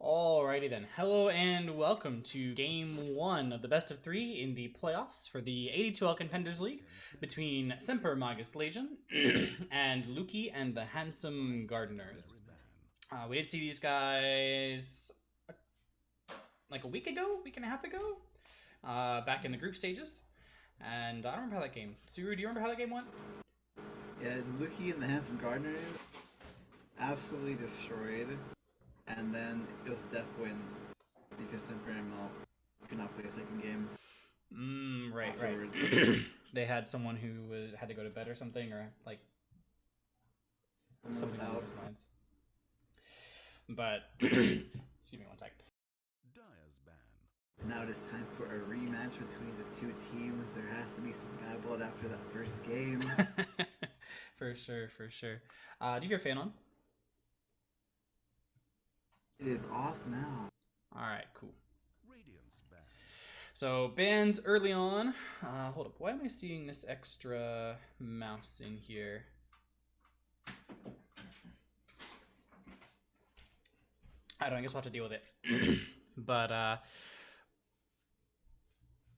Alrighty then. Hello and welcome to game one of the best of three in the playoffs for the AD2L Contenders League between Semper Magis Legion and Lukey and the Handsome Gardeners. We did see these guys like a week and a half ago, back in the group stages. And I don't remember how that game. Suru, do you remember how that game went? Yeah, Lukey and the Handsome Gardeners absolutely destroyed. And then it was a death win because Semper and Mel could not play a second game. Right. They had someone who had to go to bed or something, or like something along those lines. But excuse me one sec. Now it is time for a rematch between the two teams. There has to be some bad blood after that first game. For sure. Do you have your fan on? It is off now. Alright, cool. So, bans early on. Hold up, why am I seeing this extra mouse in here? I don't know, I guess we'll have to deal with it. But,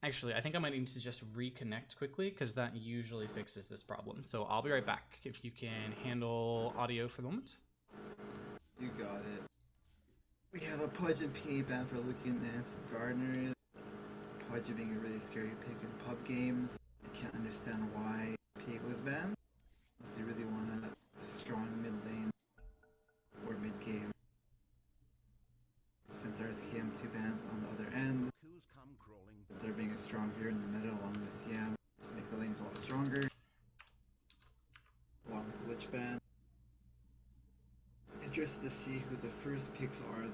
actually, I think I might need to just reconnect quickly, because that usually fixes this problem. So, I'll be right back, if you can handle audio for the moment. You got it. We have a Pudge and PA ban for Lukey and the Handsome Gardeners. Pudge being a really scary pick in pub games. I can't understand why PA was banned. Unless you really want a strong mid lane or mid game. Centaur CM 2 bans on the other end. They're being a strong here in the middle along the CM. Just make the lanes a lot stronger. Along with the Lich ban. Interested to see who the first picks are,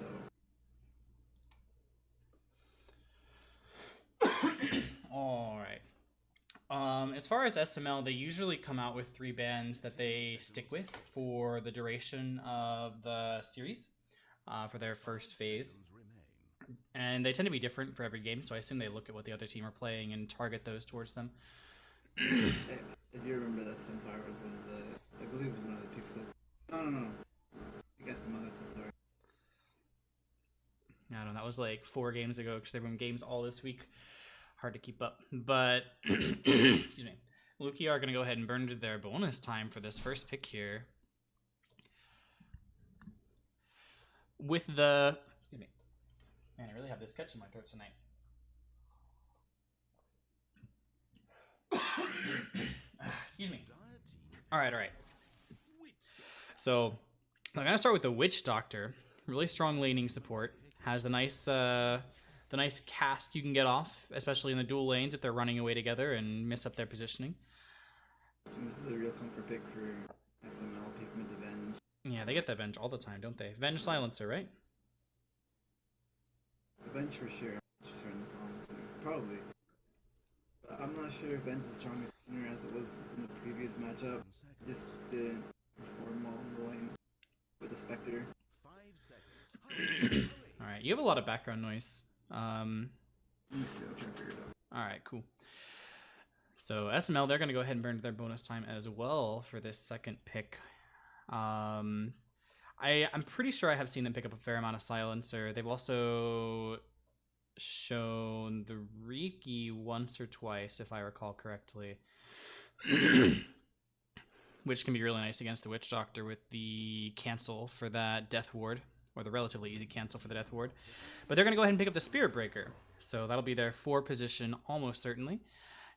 though. Alright. As far as SML, they usually come out with 3 bans that they stick with for the duration of the series, for their first phase. And they tend to be different for every game, so I assume they look at what the other team are playing and target those towards them. I do remember that Centaur was one of the, I believe it was one of the picks that, no. I guess the mother Centaur. I don't know, that was like 4 games ago because they've been games all this week. Hard to keep up. But, excuse me, Lukey are going to go ahead and burn to their bonus time for this first pick here. With the, excuse me, man, I really have this catch in my throat tonight. Excuse me. All right. So, I'm gonna start with the Witch Doctor. Really strong laning support. Has the nice cast you can get off, especially in the dual lanes if they're running away together and miss up their positioning. This is a real comfort pick for SML picking with the Venge. Yeah, they get that Venge all the time, don't they? Venge Silencer, right? The Venge for sure. I'm just turn this on, so probably. I'm not sure if Venge is the strongest winner as it was in the previous matchup. It just didn't perform well in the lane with the Spectre. Alright, you have a lot of background noise. Let me see, I'll try to figure it out. Alright, cool. So SML, they're going to go ahead and burn to their bonus time as well for this second pick. I'm pretty sure I have seen them pick up a fair amount of Silencer. They've also shown the Riki once or twice, if I recall correctly. Which can be really nice against the Witch Doctor with the cancel for that Death Ward, or the relatively easy cancel for the Death Ward. But they're going to go ahead and pick up the Spirit Breaker. So that'll be their 4 position almost certainly.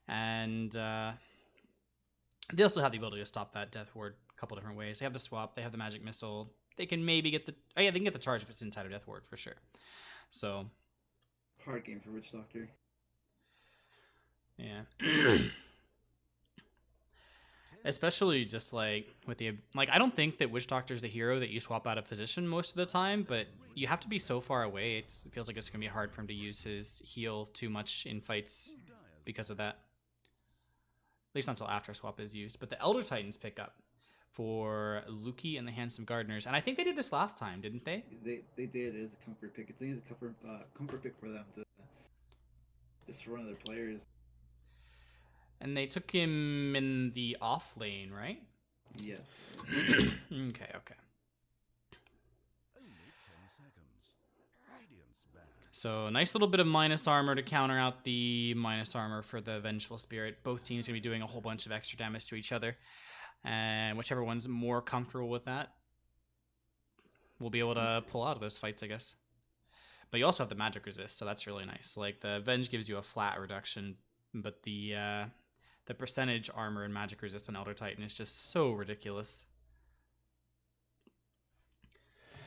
And they'll still have the ability to stop that Death Ward a couple different ways. They have the swap, they have the Magic Missile. They can maybe get the... Oh yeah, they can get the charge if it's inside of Death Ward for sure. So... hard game for Witch Doctor. Yeah. Especially just like with the... Like, I don't think that Witch Doctor's the hero that you swap out of position most of the time, but you have to be so far away. It feels like it's going to be hard for him to use his heal too much in fights because of that. At least not until after swap is used. But the Elder Titans pick up for Lukey and the Handsome Gardeners. And I think they did this last time, didn't they? They did. It is a comfort pick. I think it's a comfort pick for them to just run other players. And they took him in the off lane, right? Yes. Okay. So nice little bit of minus armor to counter out the minus armor for the Vengeful Spirit. Both teams going to be doing a whole bunch of extra damage to each other. And whichever one's more comfortable with that will be able to pull out of those fights, I guess. But you also have the magic resist, so that's really nice. Like, the Venge gives you a flat reduction, but the percentage armor and magic resist on Elder Titan is just so ridiculous.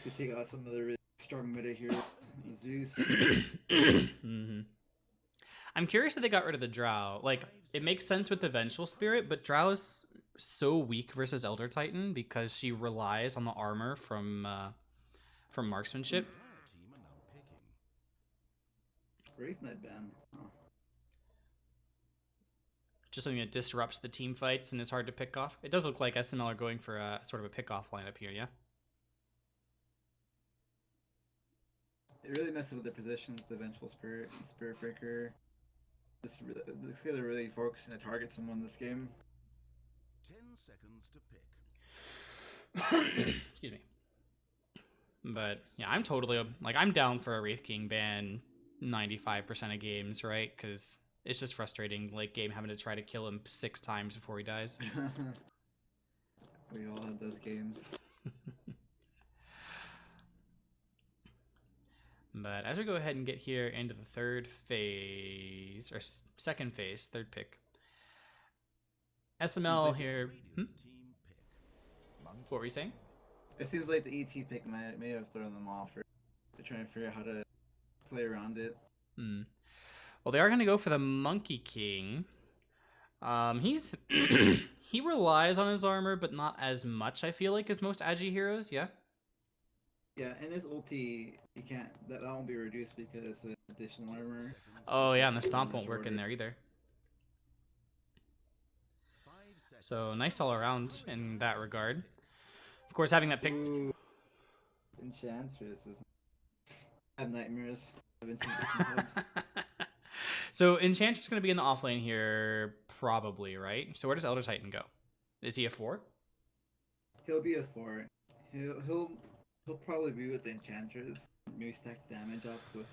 You take out some of the really strong meta here. Zeus. Mm-hmm. I'm curious that they got rid of the Drow. Like, it makes sense with the Vengeful Spirit, but Drow is so weak versus Elder Titan because she relies on the armor from marksmanship. Wraith Knight ban. Oh. Just something that disrupts the team fights and is hard to pick off. It does look like SML are going for a sort of a pick-off lineup here, yeah? It really messes with their positions, the Vengeful Spirit and Spirit Breaker. This looks like they're really focusing to target someone this game. 10 seconds to pick. Excuse me. But yeah, I'm totally I'm down for a Wraith King ban 95% of games, right? Because it's just frustrating, like game having to try to kill him 6 times before he dies. We all had those games. But as we go ahead and get here into the third phase, or second phase, third pick. SML like here. What were you saying? It seems like the ET pick may have thrown them off, or they're trying to figure out how to play around it. Well, they are going to go for the Monkey King. He's he relies on his armor, but not as much, I feel like, as most Agi heroes, yeah? Yeah, and his ulti, you can't, that won't be reduced because it's an additional armor. Oh yeah, and the stomp won't work in there either. So nice all around in that regard. Of course, having that picked. Ooh. Enchantress is. I have nightmares of Enchantress. So Enchantress is going to be in the offlane here, probably, right? So where does Elder Titan go? Is he a 4? He'll be a 4. He'll probably be with the Enchantress. Maybe stack damage up with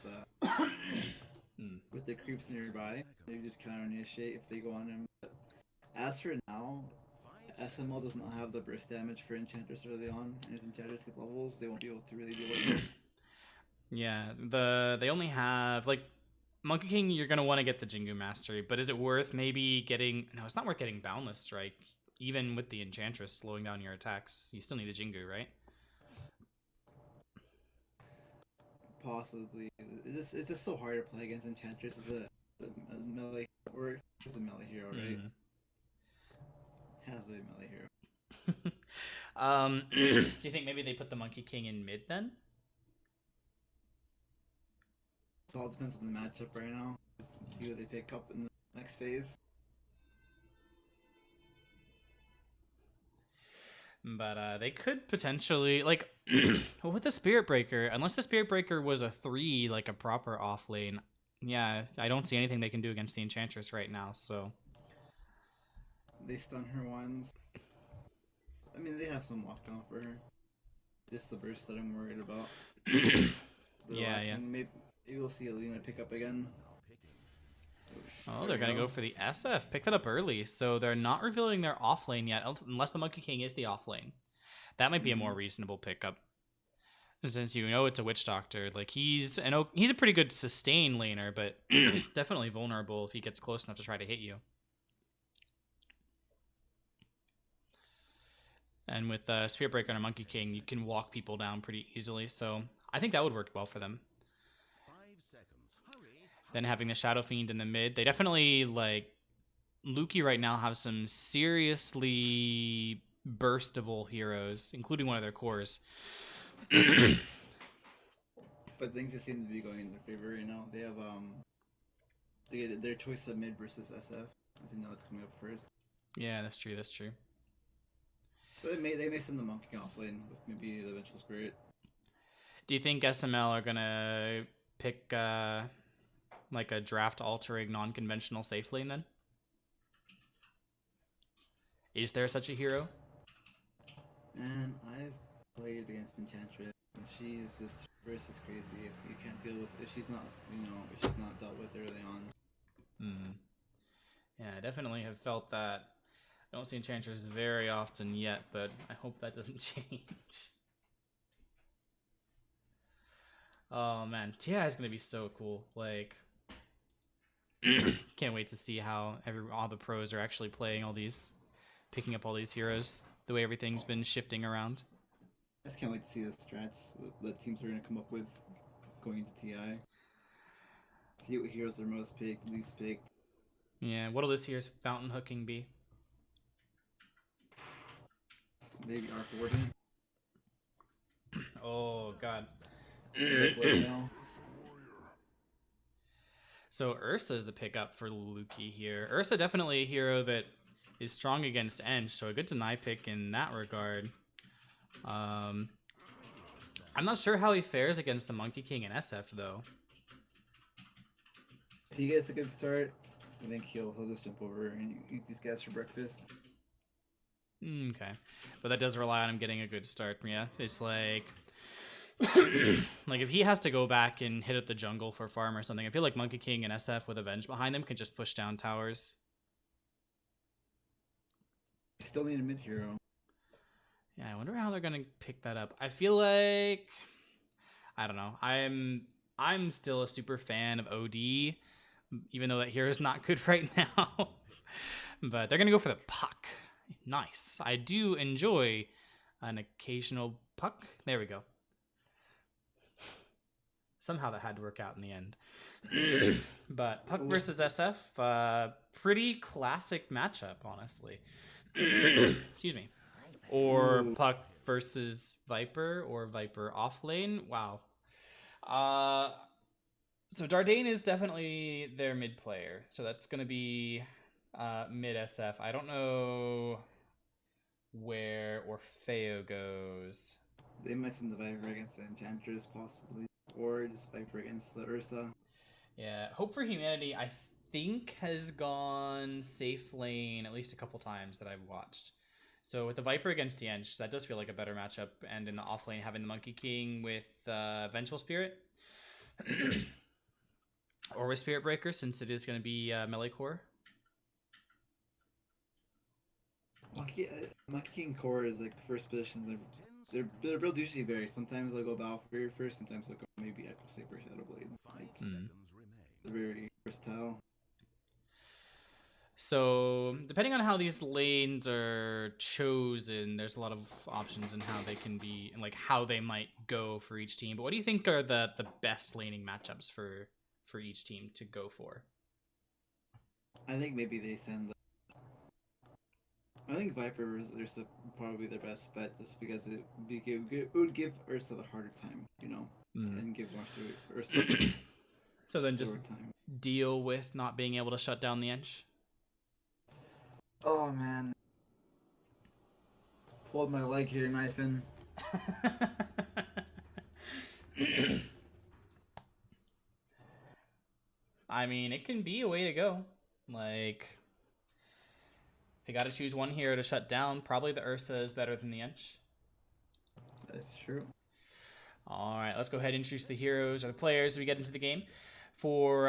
the creeps nearby. Maybe just counter initiate if they go on him. But as for now, SML does not have the burst damage for Enchantress early on, and as Enchantress get levels, they won't be able to really deal with it. Yeah, they only have like Monkey King. You're gonna want to get the Jingu Mastery, but is it worth maybe getting? No, it's not worth getting Boundless Strike. Even with the Enchantress slowing down your attacks, you still need the Jingu, right? Possibly. It's just so hard to play against Enchantress as a melee, or as a melee hero, right? Has a melee hero. Do you think maybe they put the Monkey King in mid then? It all depends on the matchup right now. Let's see what they pick up in the next phase. But they could potentially, like, well, with the Spirit Breaker, unless the Spirit Breaker was a 3, like a proper off lane, yeah, I don't see anything they can do against the Enchantress right now, so. They stun her once. I mean, they have some lockdown for her. Just the burst that I'm worried about. Yeah. Maybe we'll see Alina pick up again. Oh, they're going to go for the SF. Pick that up early. So they're not revealing their offlane yet, unless the Monkey King is the offlane. That might be a more reasonable pickup. Since you know it's a Witch Doctor. Like, he's a pretty good sustain laner, but definitely vulnerable if he gets close enough to try to hit you. And with Spirit Breaker and a Monkey King, you can walk people down pretty easily. So I think that would work well for them. Then having the Shadow Fiend in the mid. They definitely, like, Lukey right now have some seriously burstable heroes, including one of their cores. But things just seem to be going in their favor right now. They have their choice of mid versus SF, as you know it's coming up first. Yeah, that's true. But they may send the Monkey off lane with maybe the Vengeful Spirit. Do you think SML are gonna pick like a draft altering non-conventional safe lane then? Is there such a hero? And I've played against Enchantress, and she's just Versus crazy if you can't deal with if she's not if she's not dealt with early on. Yeah, I definitely have felt that. I don't see Enchantress very often yet, but I hope that doesn't change. Oh man, TI is gonna be so cool. Like, can't wait to see how all the pros are actually playing picking up all these heroes. The way everything's been shifting around. I just can't wait to see the strats that teams are gonna come up with going into TI. See what heroes are most picked, least picked. Yeah, what'll this year's fountain hooking be? Maybe Arc Warden. Oh god. Now. So Ursa is the pickup for Lukey here. Ursa definitely a hero that is strong against Ench, so a good deny pick in that regard. I'm not sure how he fares against the Monkey King and SF though. If he gets a good start, I think he'll just jump over and eat these guys for breakfast. Okay, but that does rely on him getting a good start. Yeah, it's like like if he has to go back and hit at the jungle for farm or something, I feel like Monkey King and SF with Avenge behind them can just push down towers. I still need a mid hero. Yeah, I wonder how they're gonna pick that up. I feel like I don't know. I'm still a super fan of OD, even though that hero is not good right now. But they're gonna go for the puck. Nice. I do enjoy an occasional puck. There we go. Somehow that had to work out in the end. But puck versus SF, pretty classic matchup, honestly. Excuse me. Or puck versus Viper, or Viper off lane. Wow. So Dardane is definitely their mid player. So that's going to be mid SF. I don't know where Orfeo goes. They might send the Viper against the Enchantress, possibly. Or just Viper against the Ursa. Yeah, Hope for Humanity, I think, has gone safe lane at least a couple times that I've watched. So with the Viper against the Ench, that does feel like a better matchup. And in the off lane, having the Monkey King with Vengeful Spirit. Or with Spirit Breaker, since it is going to be melee core. Monkey King core is like first position. They're real douchey very. Sometimes they'll go Valkyrie first, sometimes they'll go maybe Echo Saber Shadowblade. Like, they're very versatile. So, depending on how these lanes are chosen, there's a lot of options in how they can be, and like how they might go for each team. But what do you think are the best laning matchups for each team to go for? I think maybe they send. I think Viper versus Ursa would probably be their best bet, just because it would give Ursa the harder time, and give Ursa. So then just deal with not being able to shut down the Ench. Oh man, pulled my leg here, Knifin. I mean, it can be a way to go. Like, if you got to choose one hero to shut down, probably the Ursa is better than the Ench. That's true. All right, let's go ahead and introduce the heroes or the players as we get into the game. For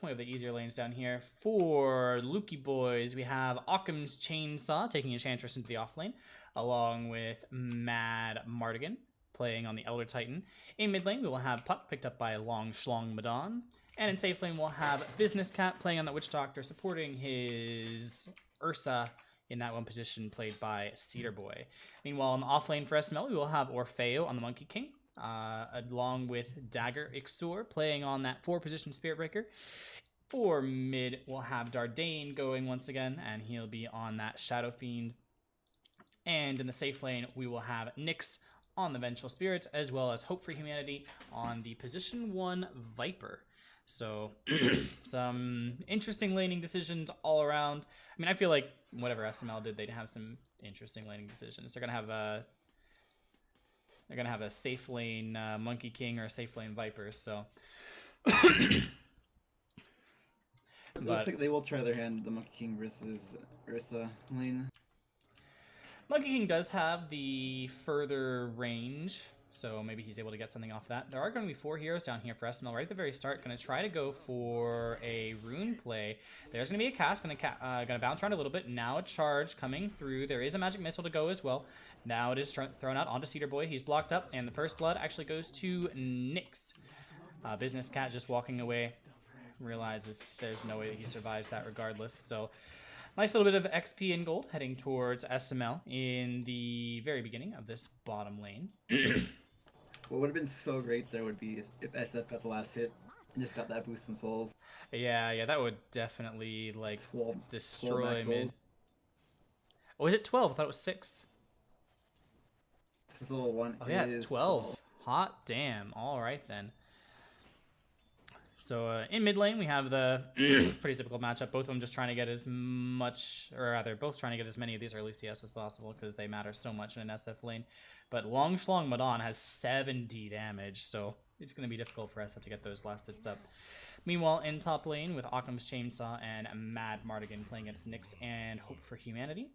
we have the easier lanes down here. For Lukey boys, we have Occam's Chainsaw taking Enchantress into the off lane, along with Mad Mardigan playing on the Elder Titan. In mid lane, we will have Puck picked up by Long Schlong Madon. And in safe lane, we'll have Business Cat playing on the Witch Doctor, supporting his Ursa in that one position, played by Cedar Boy. Meanwhile, on the off lane for SML, we will have Orfeo on the Monkey King, along with Dagger Ixor playing on that 4-position Spirit Breaker. For mid, we'll have Dardane going once again, and he'll be on that Shadow Fiend. And in the safe lane, we will have Nyx on the Vengeful Spirits, as well as Hope for Humanity on the position 1 Viper. So, some interesting laning decisions all around. I mean, I feel like whatever SML did, they'd have some interesting laning decisions. They're gonna have a safe lane Monkey King or a safe lane Viper. So, It looks like they will try their hand the Monkey King versus Ursa lane. Monkey King does have the further range, so maybe he's able to get something off that. There are going to be 4 heroes down here for SML right at the very start. Going to try to go for a rune play. There's going to be a cast. Going to bounce around a little bit. Now a charge coming through. There is a magic missile to go as well. Now it is thrown out onto Cedar Boy. He's blocked up, and the first blood actually goes to Nyx. Business Cat just walking away. Realizes there's no way that he survives that regardless. So nice little bit of XP and gold heading towards SML in the very beginning of this bottom lane. What would have been so great there would be if SF got the last hit and just got that boost in souls. Yeah, that would definitely like 12 destroy max mid. souls. Oh, is it 12? I thought it was 6. This is level 1. Oh yeah, it's 12. Hot damn. All right then. So in mid lane, we have the pretty typical matchup. Both of them just trying to get as much, or rather, both trying to get as many of these early CS as possible because they matter so much in an SF lane. But Long Schlong Madon has 70 damage, so it's going to be difficult for SF to get those last hits up. Meanwhile, in top lane with Occam's Chainsaw and Mad Mardigan playing against Nyx and Hope for Humanity.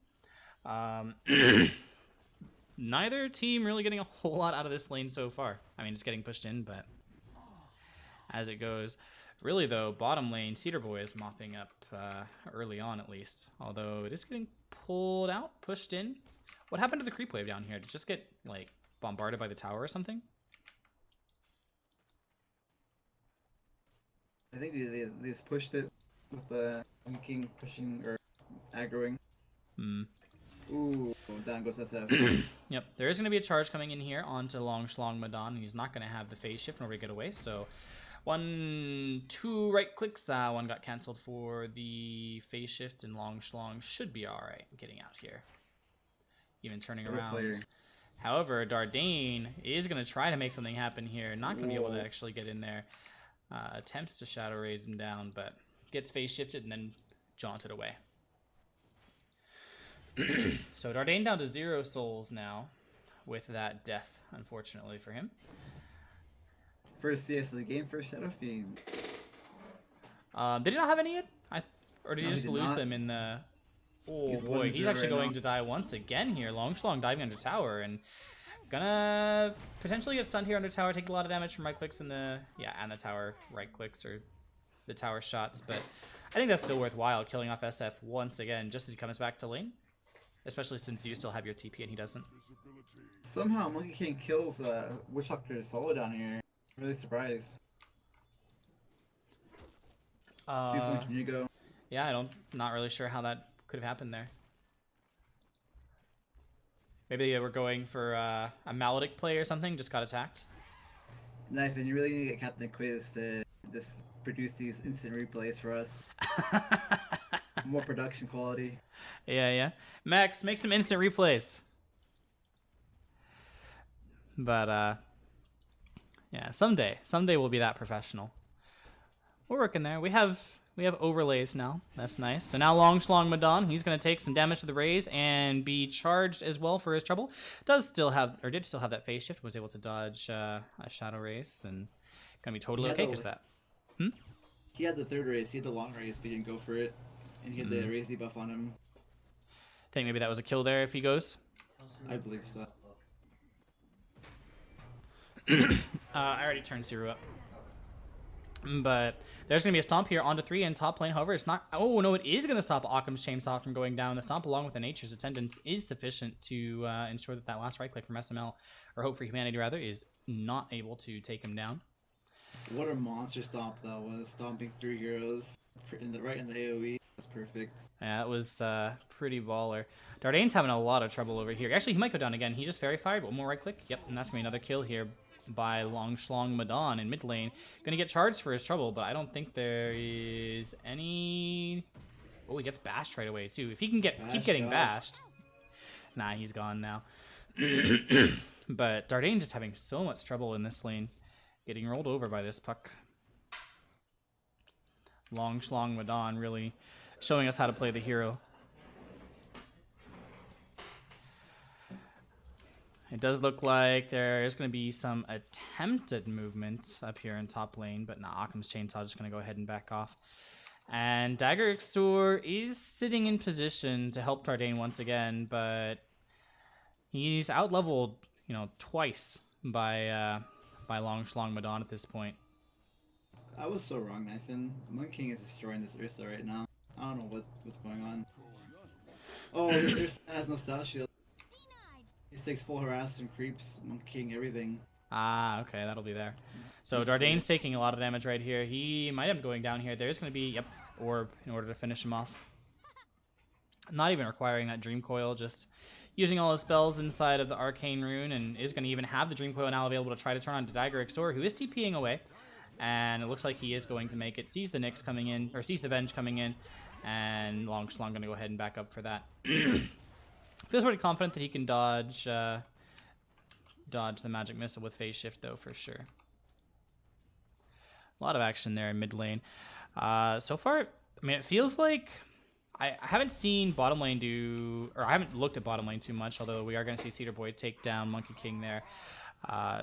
Neither team really getting a whole lot out of this lane so far. I mean, it's getting pushed in, but as it goes. Really, though, bottom lane, Cedar Boy is mopping up early on, at least. Although it is getting pulled out, pushed in. What happened to the creep wave down here? Did it just get, like, bombarded by the tower or something? I think they just pushed it with the King pushing or aggroing. Ooh, down goes SF. Yep, there is going to be a charge coming in here onto Long Schlong Madon. He's not going to have the phase shift in order to get away, so 2 right clicks. One got cancelled for the phase shift, and Long Schlong should be alright getting out here. Even turning around. However, Dardane is going to try to make something happen here. Not going to be able to actually get in there. Attempts to Shadow Raise him down, but gets phase shifted and then jaunted away. So Dardane down to 0 souls now with that death, unfortunately for him. First CS of the game for Shadow Fiend. Did he not have any yet? Or did he No, just he did lose not. them in the... Oh He's boy, 1-0 he's actually right going now. to die once again here. Long Schlong diving under tower and gonna potentially get stunned here under tower, take a lot of damage from right clicks and the tower right clicks or the tower shots, but I think that's still worthwhile killing off SF once again just as he comes back to lane. Especially since you still have your TP and he doesn't. Somehow Monkey King kills Witch Doctor solo down here. I'm really surprised. You go. Yeah, not really sure how that could have happened there. Maybe they were going for a Maledict play or something, just got attacked. Nathan, you really need to get Captain Quiz to just produce these instant replays for us. More production quality. Yeah. Max, make some instant replays. But, yeah, someday we'll be that professional. We're working there. We have overlays now. That's nice. So now Long Schlong Madon, he's going to take some damage to the raise and be charged as well for his trouble. Did still have that phase shift. Was able to dodge a Shadow Race and going to be totally okay because that. He had the third race. He had the long race, but he didn't go for it. And he had the raise debuff on him. Think maybe that was a kill there if he goes. I believe so. I already turned Siru up. But there's going to be a stomp here onto 3 in top lane. However, it's not... Oh, no, it is going to stop Occam's Chainsaw from going down. The stomp along with the Nature's Attendance is sufficient to ensure that last right click from SML, or Hope for Humanity rather, is not able to take him down. What a monster stomp that was. Stomping 3 heroes right in the AoE. That's perfect. Yeah, that was pretty baller. Dardane's having a lot of trouble over here. Actually, he might go down again. He just fairy fired. One more right click. Yep, and that's going to be another kill here by Long Schlong Madon in mid lane. Going to get charged for his trouble, but I don't think there is any... Oh, he gets bashed right away, too. If he can keep getting bashed... Nah, he's gone now. But Dardane just having so much trouble in this lane. Getting rolled over by this puck. Long Schlong Madon really showing us how to play the hero. It does look like there is going to be some attempted movement up here in top lane, but nah, Occam's Chainsaw just going to go ahead and back off. And Dagger Extor is sitting in position to help Dardane once again, but he's out-leveled, twice by Long Shlong Madon at this point. I was so wrong, Nathan. Monkey King is destroying this Ursa right now. I don't know what's going on. Oh, this Ursa has no style shield. He takes full harass and creeps, Monkey King, everything. Ah, okay, that'll be there. So Dardane's taking a lot of damage right here. He might end up going down here. There's going to be, yep, orb in order to finish him off. Not even requiring that Dream Coil, just using all his spells inside of the Arcane Rune, and is going to even have the Dream Coil now available to try to turn on to Dagger Exor, who is TPing away. And it looks like he is going to make it. Sees the Nyx coming in, or sees the Venge coming in, and Long Shlong going to go ahead and back up for that. Feels pretty confident that he can dodge the Magic Missile with Phase Shift, though, for sure. A lot of action there in mid lane. So far, I mean, it feels like I haven't seen bottom lane do, or I haven't looked at bottom lane too much, although we are going to see Cedar Boy take down Monkey King there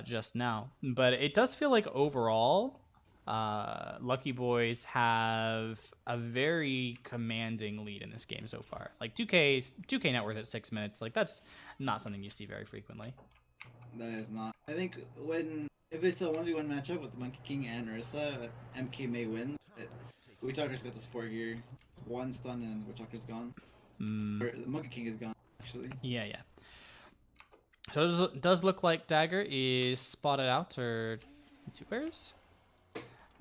just now. But it does feel like overall, Lucky Boys have a very commanding lead in this game so far. Like 2K net worth at 6 minutes, like that's not something you see very frequently. That is not. I think if it's a 1v1 matchup with Monkey King and Ursa, MK may win. Witchalker's got the support here. One stun and Witchalker's gone. Or the Monkey King is gone, actually. Yeah. So it does look like Dagger is spotted out, or let's see, where's?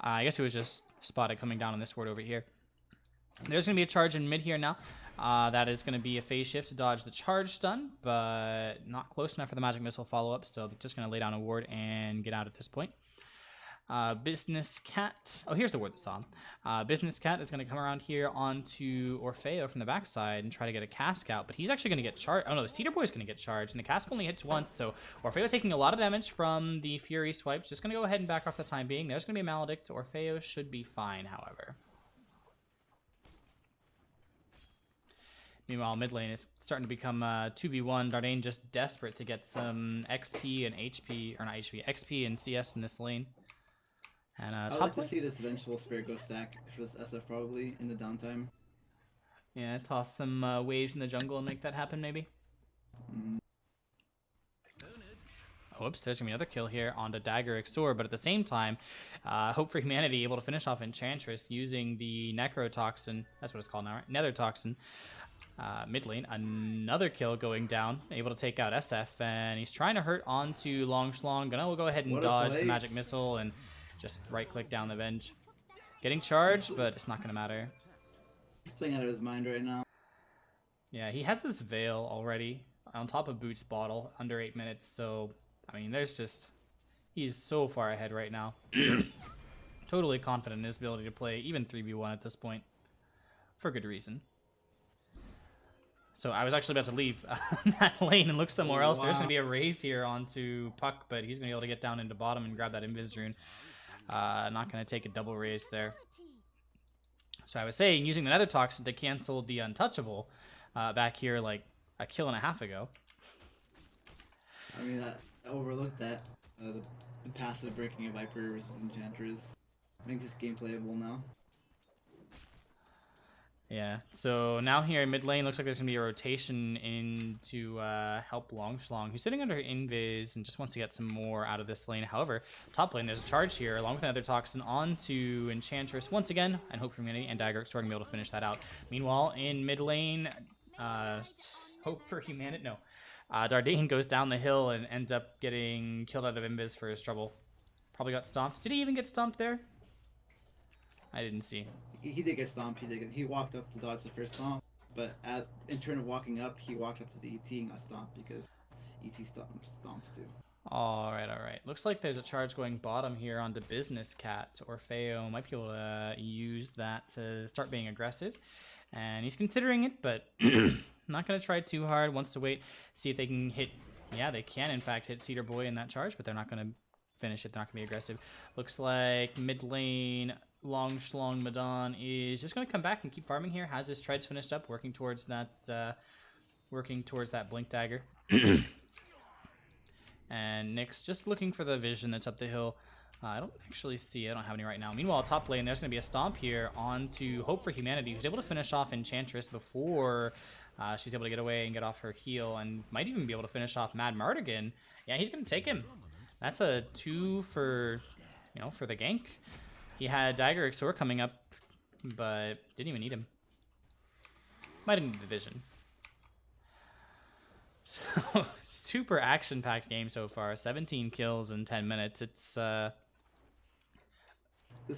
I guess he was just spotted coming down on this ward over here. There's going to be a charge in mid here now. That is going to be a phase shift to dodge the charge stun, but not close enough for the Magic Missile follow-up, so they're just going to lay down a ward and get out at this point. Business Cat. Oh, here's the ward that saw him. Business Cat is going to come around here onto Orfeo from the backside and try to get a cask out, but he's actually going to get charged. Oh no, the Cedar Boy is going to get charged, and the cask only hits once, so Orfeo taking a lot of damage from the Fury swipes. Just going to go ahead and back off for the time being. There's going to be a Maledict. Orfeo should be fine, however. Meanwhile, mid lane is starting to become 2v1. Dardane just desperate to get some XP and HP, or not HP, XP and CS in this lane. And I'd like to see this eventual Spirit Ghost stack for this SF probably in the downtime. Yeah, toss some waves in the jungle and make that happen maybe. Whoops, there's going to be another kill here onto Dagger Exor, but at the same time, Hope for Humanity able to finish off Enchantress using the Necrotoxin. That's what it's called now, right? Nether Toxin. Mid lane, another kill going down, able to take out SF, and he's trying to hurt onto Long Shlong. We'll go ahead and dodge the Magic Missile and just right-click down the Venge. Getting charged, but it's not going to matter. He's playing out of his mind right now. Yeah, he has his Veil already on top of Boots Bottle, under 8 minutes, so, I mean, he's so far ahead right now. Totally confident in his ability to play even 3v1 at this point, for good reason. So I was actually about to leave that lane and look somewhere else. Wow. There's going to be a raise here onto Puck, but he's going to be able to get down into bottom and grab that Invis Rune. Not going to take a double raise there. So I was saying, using the Nether Toxin to cancel the Untouchable back here like a kill and a half ago. I mean, I overlooked that. The passive breaking of Viper versus Enchantress makes this game playable now. Yeah, so now here in mid lane, looks like there's going to be a rotation in to help Long Shlong, who's sitting under Invis and just wants to get some more out of this lane. However, top lane, there's a charge here, along with another Toxin, onto Enchantress once again, and Hope for Humanity and Dagger starting to be able to finish that out. Meanwhile, in mid lane, Hope for Humanity, no. Dardane goes down the hill and ends up getting killed out of Invis for his trouble. Probably got stomped. Did he even get stomped there? I didn't see. He did get stomped. He walked up to dodge the first stomp, but in turn of walking up, he walked up to the ET and got stomped because ET stomps too. All right. Looks like there's a charge going bottom here onto Business Cat. Orfeo might be able to use that to start being aggressive, and he's considering it, but not going to try too hard. Wants to wait, see if they can hit. Yeah, they can in fact hit Cedar Boy in that charge, but they're not going to finish it. They're not going to be aggressive. Looks like mid lane, Long Shlong Madon is just going to come back and keep farming here. Has his treads finished up, working towards that blink dagger. And Nyx just looking for the vision that's up the hill. I don't actually see it. I don't have any right now. Meanwhile, top lane, there's going to be a stomp here onto Hope for Humanity, who's able to finish off Enchantress before she's able to get away and get off her heal, and might even be able to finish off Mad Mardigan. Yeah, he's going to take him. That's a 2 for, you know, for the gank. He had Dagger Exor coming up, but didn't even need him. Might have needed the vision. So, super action-packed game so far. 17 kills in 10 minutes. It's, This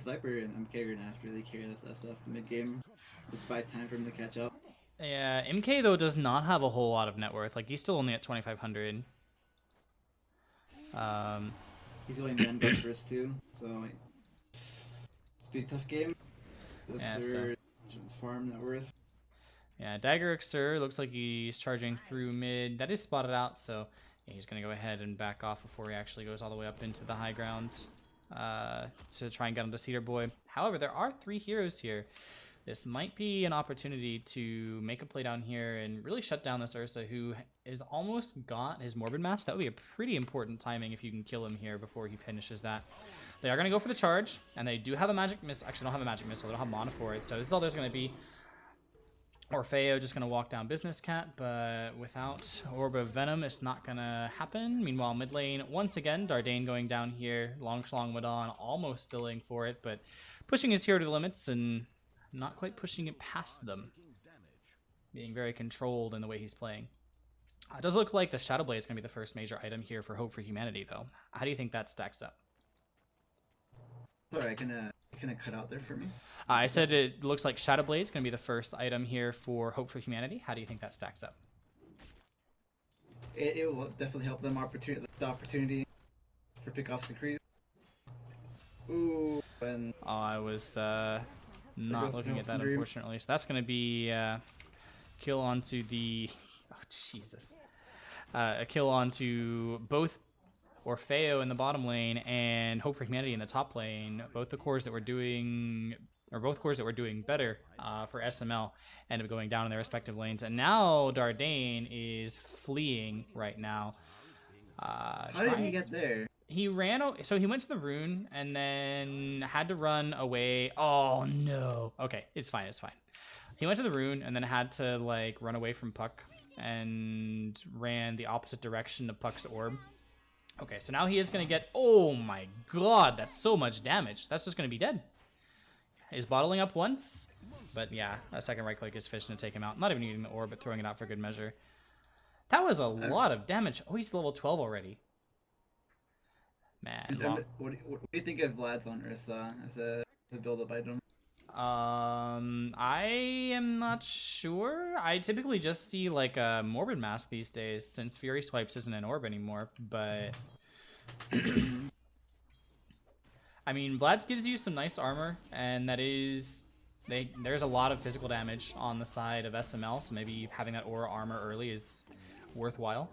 Viper and MK are gonna have to really carry this SF mid-game, despite time for him to catch up. yeah, MK, though, does not have a whole lot of net worth. Like, he's still only at 2,500. He's going man buff first too, so like, it's be a tough game. Yeah, His farm net worth. Yeah, Dagger Exor looks like he's charging through mid. That is spotted out, so yeah, he's going to go ahead and back off before he actually goes all the way up into the high ground to try and get him to Cedar Boy. However, there are 3 heroes here. This might be an opportunity to make a play down here and really shut down this Ursa, who is almost got his Morbid Mass. That would be a pretty important timing if you can kill him here before he finishes that. They are going to go for the charge, and they do have a Magic Missile. Actually, don't have a Magic Missile. They don't have mana for it, so this is all there's going to be. Orfeo just going to walk down Business Cat, but without Orb of Venom, it's not going to happen. Meanwhile, mid lane, once again, Dardane going down here. Long Shlong Wadon almost billing for it, but pushing his hero to the limits and not quite pushing it past them. Being very controlled in the way he's playing. It does look like the Shadow Blade is going to be the first major item here for Hope for Humanity, though. How do you think that stacks up? Sorry, I kind of cut out there for me. I said it looks like Shadow Blade is going to be the first item here for Hope for Humanity. How do you think that stacks up? It will definitely help them the opportunity for pickoffs increase. Ooh, and I was not looking at that, unfortunately. So that's going to be kill onto the... Oh, Jesus. A kill onto both Orfeo in the bottom lane and Hope for Humanity in the top lane. Both the cores that were doing... or both cores that were doing better for SML end up going down in their respective lanes. And now Dardane is fleeing right now. How did he get there? He ran, so he went to the rune and then had to run away. Oh no. Okay, it's fine, it's fine. He went to the rune and then had to like run away from Puck and ran the opposite direction of Puck's orb. Okay, so now he is going to get, oh my god, that's so much damage. That's just going to be dead. He's bottling up once, but yeah, a second right click is sufficient to take him out. Not even using the orb, but throwing it out for good measure. That was a lot of damage. Oh, he's level 12 already. Man. Well, what do you think of Vlad's on Ursa as a build-up item? I am not sure. I typically just see like a Morbid Mask these days since Fury Swipes isn't an orb anymore, but... I mean, Vlad's gives you some nice armor, and that is... There's a lot of physical damage on the side of SML, so maybe having that aura armor early is worthwhile.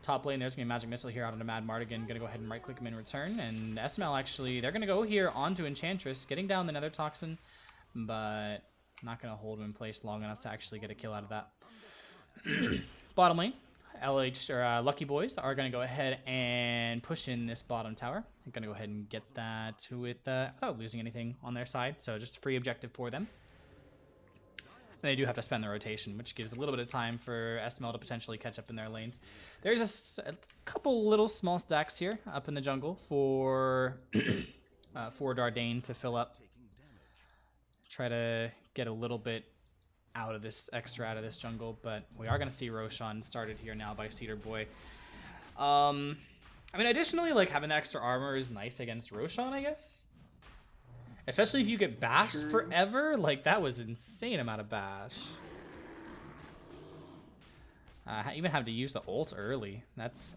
Top lane, there's going to be a Magic Missile here out onto Mad Mardigan. Going to go ahead and right-click him in return. And SML actually, they're going to go here onto Enchantress, getting down the Nether Toxin, but not going to hold him in place long enough to actually get a kill out of that. Bottom lane, Lucky Boys are going to go ahead and push in this bottom tower. I'm going to go ahead and get that without losing anything on their side, so just a free objective for them. And they do have to spend the rotation, which gives a little bit of time for SML to potentially catch up in their lanes. There's a couple little small stacks here up in the jungle for Dardane to fill up. Try to get a little bit out of this jungle, but we are going to see Roshan started here now by Cedar Boy. I mean, additionally, like having the extra armor is nice against Roshan, I guess. Especially if you get bashed forever. Like, that was an insane amount of bash. I even have to use the ult early. That's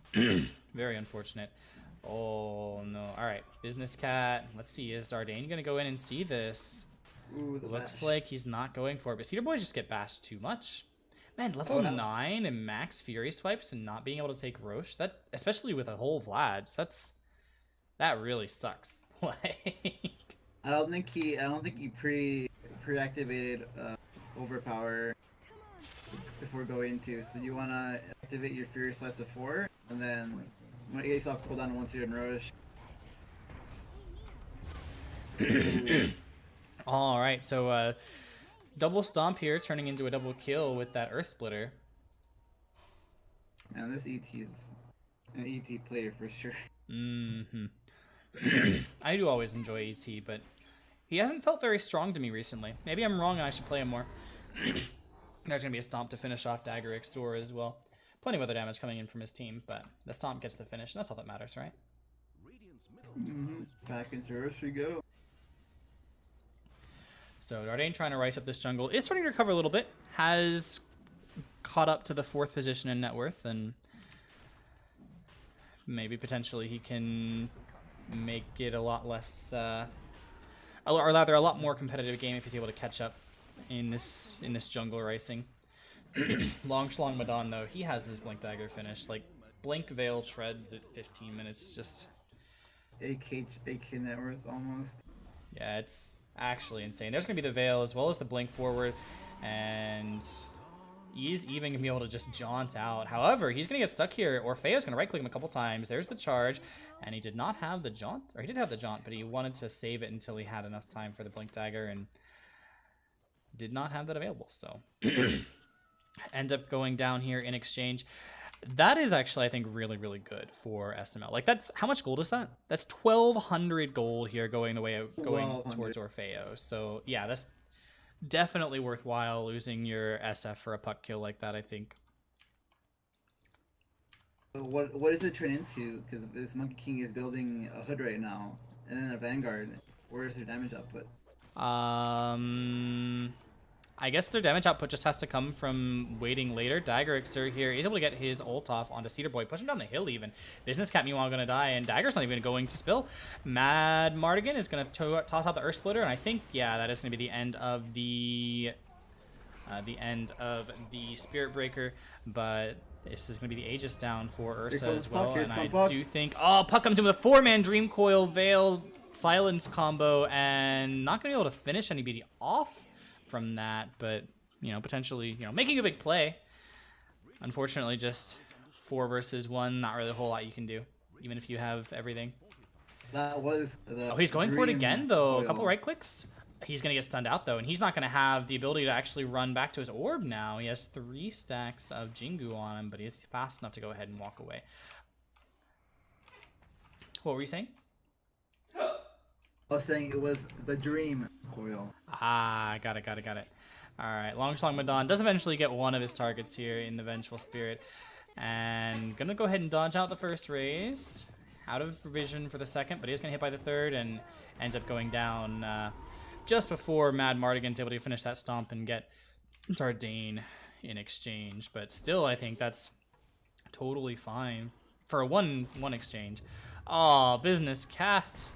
very unfortunate. Oh, no. Alright, Business Cat. Let's see, is Dardane going to go in and see this? Ooh, Looks like he's not going for it, but Cedar Boys just get bashed too much. Man, level 9 and max Fury Swipes and not being able to take Roche, that, especially with a whole Vlad's, that really sucks. Like... I don't think he pre-activated overpower before going to. So you wanna activate your Fury Slice before, and then when it gets off cooldown once you're in Roche. All right, so double stomp here, turning into a double kill with that Earth Splitter. And this ET's an ET player for sure. Mm-hmm. I do always enjoy ET, but he hasn't felt very strong to me recently. Maybe I'm wrong and I should play him more. There's going to be a stomp to finish off Dagger Exor as well. Plenty of other damage coming in from his team, but the stomp gets the finish, and that's all that matters, right? Back into Earth we go. So Dardane trying to rise up this jungle is starting to recover a little bit. Has caught up to the 4th position in net worth, and maybe potentially he can make it a lot less, or rather a lot more competitive game if he's able to catch up in this jungle racing. Long Shlong Madon though, he has his Blink Dagger finish. Like Blink Veil shreds at 15 minutes, just 8k net worth almost. yeah, it's actually insane. There's gonna be the Veil as well as the Blink forward, and he's even gonna be able to just jaunt out. However, he's gonna get stuck here. Orfeo's gonna right click him a couple times. There's the charge, and he did not have the jaunt, or he did have the jaunt, but he wanted to save it until he had enough time for the Blink Dagger, and did not have that available. So end up going down here in exchange. That is actually, I think, really, really good for SML. Like, that's how much gold is that? That's 1,200 gold here going the way of going towards Orfeo. So yeah, that's definitely worthwhile losing your SF for a puck kill like that, I think. What does it turn into? Because this Monkey King is building a hood right now, and then a Vanguard. Where is their damage output? I guess their damage output just has to come from waiting later. Dagger Exor here is able to get his ult off onto Cedar Boy, push him down the hill even. Business Cat meanwhile gonna die, and Dagger's not even going to spill. Mad Mardigan is gonna toss out the Earth Splitter, and I think, yeah, that is gonna be the end of the Spirit Breaker, but this is gonna be the Aegis down for Ursa as well, and I do think, oh, Puck comes in with a 4-man Dream Coil, Veil, Silence combo, and not gonna be able to finish anybody off from that, but you know, potentially, you know, making a big play. Unfortunately, just 4 versus 1, not really a whole lot you can do, even if you have everything. That was the Oh, he's going for it again though. A couple right clicks. He's gonna get stunned out though, and he's not gonna have the ability to actually run back to his orb now. He has 3 stacks of Jingu on him, but he's fast enough to go ahead and walk away. What were you saying? I was saying it was the Dream Coil. Ah, got it. Alright, Long Shlong Madon does eventually get one of his targets here in the Vengeful Spirit. And gonna go ahead and dodge out the first raise. Out of vision for the second, but he's gonna hit by the third and ends up going down just before Mad Mardigan's able to finish that stomp and get Dardane in exchange. But still, I think that's totally fine for a one exchange. Oh, Business Cat.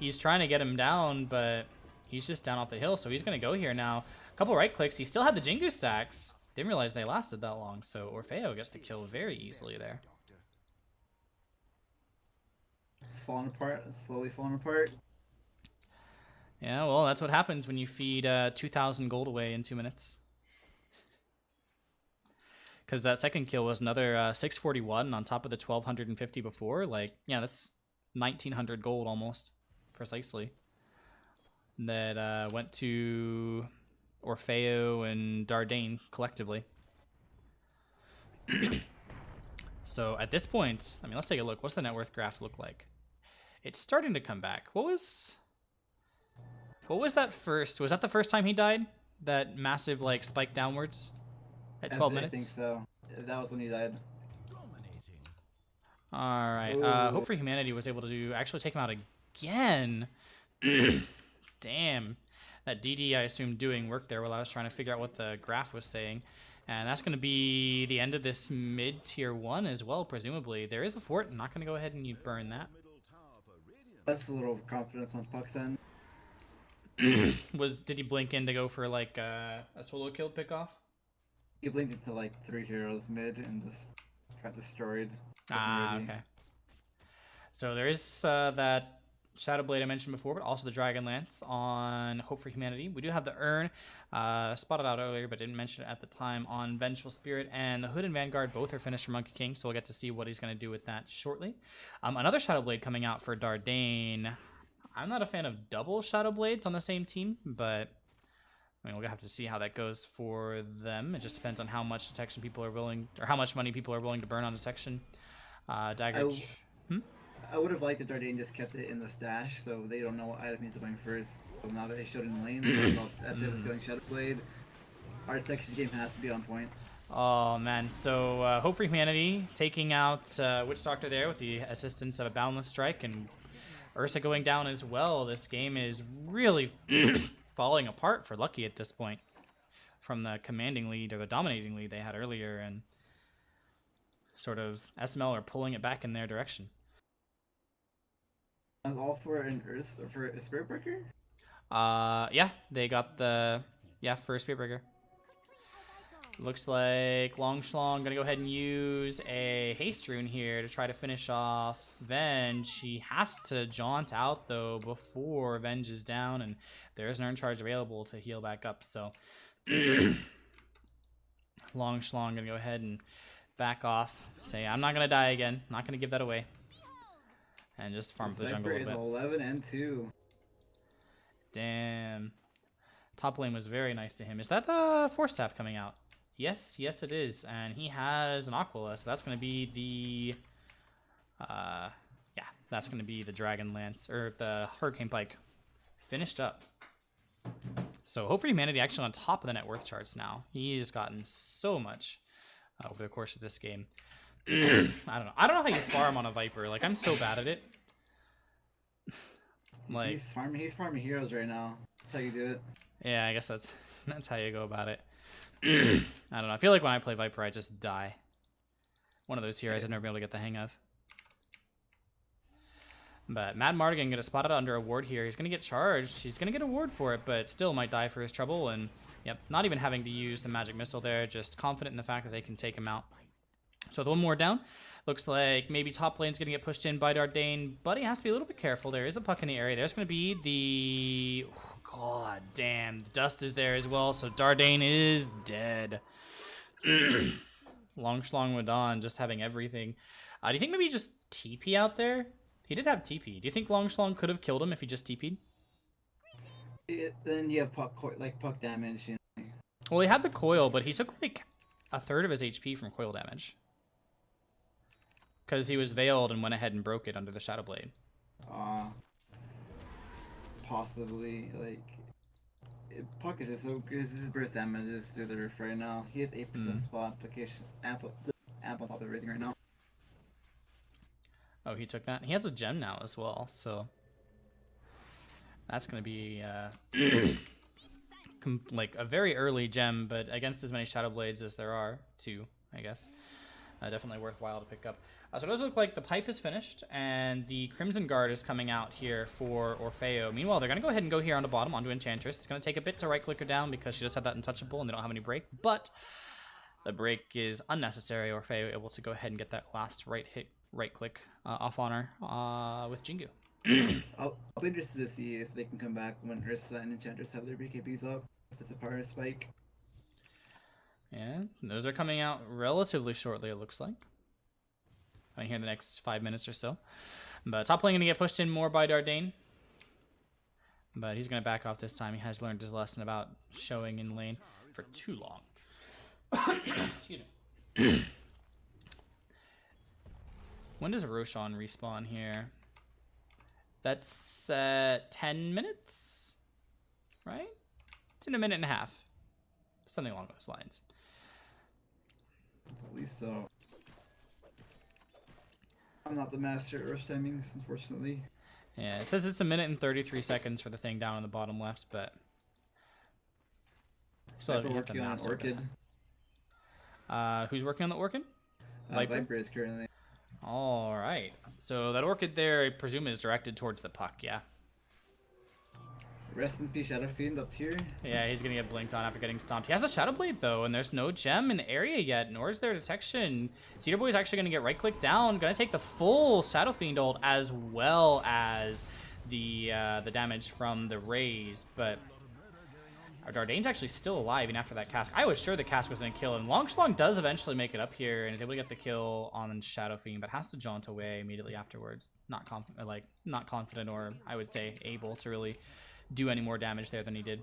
He's trying to get him down, but he's just down off the hill, so he's going to go here now. A couple right clicks. He still had the Jingu stacks. Didn't realize they lasted that long, so Orfeo gets the kill very easily there. It's falling apart. It's slowly falling apart. Yeah, well, that's what happens when you feed 2,000 gold away in 2 minutes. Because that second kill was another 641 on top of the 1,250 before. Like, yeah, that's 1,900 gold almost. Precisely, that went to Orfeo and Dardane collectively. So at this point, I mean, let's take a look. What's the net worth graph look like? It's starting to come back. What was that first? Was that the first time he died? That massive like spike downwards at 12 minutes? I think so. That was when he died. All right. Hope for Humanity was able to actually take him out again. Damn. That DD, I assume, doing work there while I was trying to figure out what the graph was saying. And that's going to be the end of this mid-tier 1 as well, presumably. There is a fort. I'm not going to go ahead and you burn that. That's a little confidence on Puck's end. Did he blink in to go for like a solo kill pickoff? He blinked into like 3 heroes mid and just got destroyed. Okay. So there is that Shadow Blade I mentioned before, but also the Dragon Lance on Hope for Humanity. We do have the Urn, spotted out earlier, but didn't mention it at the time, on Vengeful Spirit, and the Hood and Vanguard both are finished for Monkey King, so we'll get to see what he's going to do with that shortly. Another Shadow Blade coming out for Dardane. I'm not a fan of double Shadow Blades on the same team, but I mean, we'll have to see how that goes for them. It just depends on how much detection people are willing, or how much money people are willing to burn on detection. Dagger. I would have liked if Dardane just kept it in the stash, so they don't know what item he's going first. So now that he showed in lane, as if it's going Shadow Blade, our detection game has to be on point. Oh man, so Hope for Humanity taking out Witch Doctor there with the assistance of a Boundless Strike, and Ursa going down as well. This game is really falling apart for Lukey at this point from the commanding lead, or the dominating lead they had earlier, and sort of SML are pulling it back in their direction. That's all for an Ursa, for a Spirit Breaker? Yeah, they got the, for Spirit Breaker. Looks like Long Schlong gonna go ahead and use a haste rune here to try to finish off Venge. He has to jaunt out though before Venge is down, and there is an Earn Charge available to heal back up. So Long Schlong gonna go ahead and back off. Say, I'm not gonna die again. Not gonna give that away, and just farm for the jungle a little bit. 11 and 2. Damn. Top lane was very nice to him. Is that Force Staff coming out? Yes, it is, and he has an Aquila, so that's going to be the, that's going to be the Dragon Lance, or the Hurricane Pike, finished up. So Hope for Humanity actually on top of the net worth charts now. He has gotten so much over the course of this game. I don't know how you farm on a Viper. Like, I'm so bad at it. Like, he's farming heroes right now. That's how you do it. Yeah, I guess that's how you go about it. I don't know. I feel like when I play Viper, I just die. One of those heroes I've never been able to get the hang of. But Mad Mardigan gonna spot it under a ward here. He's gonna get charged. He's gonna get a ward for it, but still might die for his trouble. And yep, not even having to use the magic missile there. Just confident in the fact that they can take him out. So the one more down. Looks like maybe top lane's gonna get pushed in by Dardane, but he has to be a little bit careful. There is a puck in the area. There's gonna be the... God damn, Dust is there as well, so Dardane is dead. Long Schlong Wadon just having everything. Do you think maybe just TP out there? He did have TP. Do you think Long Schlong could have killed him if he just TP'd? Then you have puck damage. Well, he had the coil, but he took like a third of his HP from coil damage. Because he was veiled and went ahead and broke it under the Shadow Blade. Possibly, like, Puck is just so good. His burst damage is through the roof right now. He has 8% spot application, amp on top of everything right now. Oh, he took that. He has a gem now as well, so that's going to be like a very early gem, but against as many Shadow Blades as there are, too, I guess. Definitely worthwhile to pick up. So it does look like the pipe is finished, and the Crimson Guard is coming out here for Orfeo. Meanwhile, they're going to go ahead and go here on the bottom onto Enchantress. It's going to take a bit to right-click her down because she does have that Untouchable, and they don't have any break, but the break is unnecessary. Orfeo able to go ahead and get that last right-click off on her with Jingu. I'll be interested to see if they can come back when Ursa and Enchantress have their BKBs up, if it's a power spike. Yeah, those are coming out relatively shortly, it looks like. I think here in the next 5 minutes or so. But top lane going to get pushed in more by Dardane. But he's going to back off this time. He has learned his lesson about showing in lane for too long. Excuse me. When does Roshan respawn here? That's 10 minutes? Right? It's in a minute and a half. Something along those lines. At least so. I'm not the master at rush timings, unfortunately. Yeah, it says it's a minute and 33 seconds for the thing down on the bottom left, but still have to mouse Orchid. Who's working on the Orchid? Viper is currently. All right. So that Orchid there, I presume, is directed towards the puck. Yeah. Rest in peace, Shadow Fiend up here. Yeah, he's gonna get blinked on after getting stomped. He has a Shadow Blade though, and there's no gem in the area yet, nor is there detection. Cedar Boy is actually gonna get right-click down, gonna take the full Shadow Fiend ult as well as the damage from the raise, but Dardane's actually still alive even after that cask. I was sure the cask was gonna kill him. Long Schlong does eventually make it up here and is able to get the kill on Shadow Fiend, but has to jaunt away immediately afterwards. Not confident, or I would say able to really do any more damage there than he did.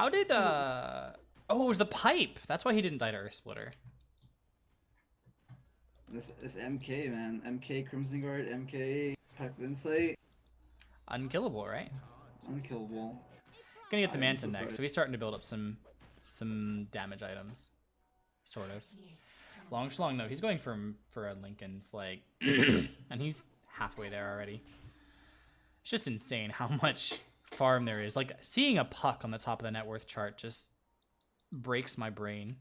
How did oh, it was the pipe. That's why he didn't die to Earth Splitter. This MK, man. MK Crimson Guard, MK Pipe of Insight. Unkillable, right? Unkillable. Gonna get the I'm Manta next, surprised. so he's starting to build up some damage items. Sort of. Long Schlong, no, he's going for a Lincoln's, like, and he's halfway there already. It's just insane how much farm there is. Like, seeing a puck on the top of the net worth chart just breaks my brain.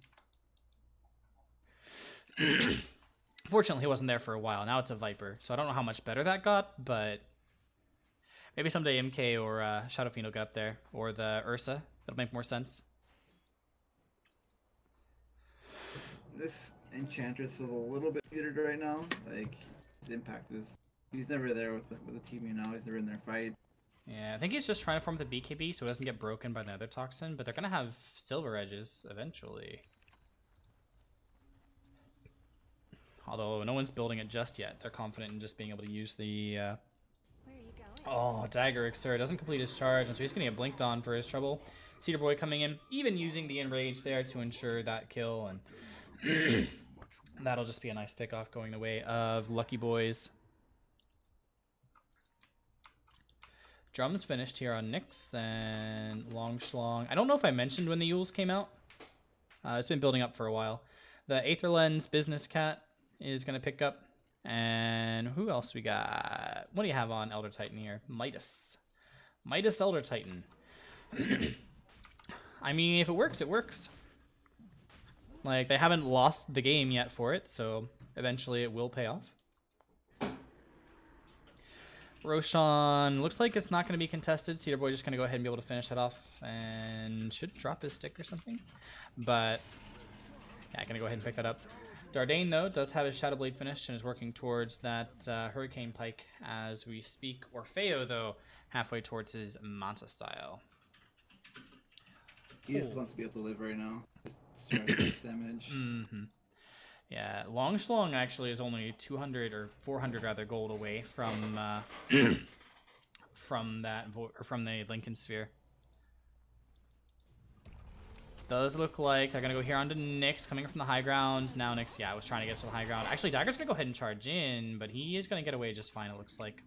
Fortunately, he wasn't there for a while. Now it's a Viper, so I don't know how much better that got, but maybe someday MK or Shadow Fiend will get up there, or the Ursa. That'll make more sense. This Enchantress is a little bit muted right now. Like, his impact is... He's never there with the team, you know. He's never in their fight. Yeah, I think he's just trying to form the BKB so it doesn't get broken by the other toxin, but they're going to have silver edges eventually. Although no one's building it just yet. They're confident in just being able to use the... Where are you going? Oh, Dagger Xur doesn't complete his charge, and so he's going to get blinked on for his trouble. Cedar Boy coming in, even using the Enrage there to ensure that kill, and that'll just be a nice pick-off going the way of Lucky Boys. Drums finished here on Nyx and Long Schlong. I don't know if I mentioned when the Yules came out. It's been building up for a while. The Aether Lens Business Cat is going to pick up. And who else we got? What do you have on Elder Titan here? Midas. Midas Elder Titan. I mean, if it works, it works. Like, they haven't lost the game yet for it, so eventually it will pay off. Roshan looks like it's not going to be contested. Cedar Boy just going to go ahead and be able to finish that off and should drop his stick or something. But, yeah, going to go ahead and pick that up. Dardane, though, does have his Shadow Blade finished and is working towards that Hurricane Pike as we speak. Orfeo, though, halfway towards his Manta style. He just wants to be able to live right now. Just start with damage. Mm-hmm. Yeah, Long Schlong actually is only 200 or 400 rather gold away from from the Lincoln Sphere. Does look like they're gonna go here onto Nyx, coming from the high ground. Now Nyx, yeah, was trying to get to the high ground. Actually, Dagger's gonna go ahead and charge in, but he is gonna get away just fine. It looks like.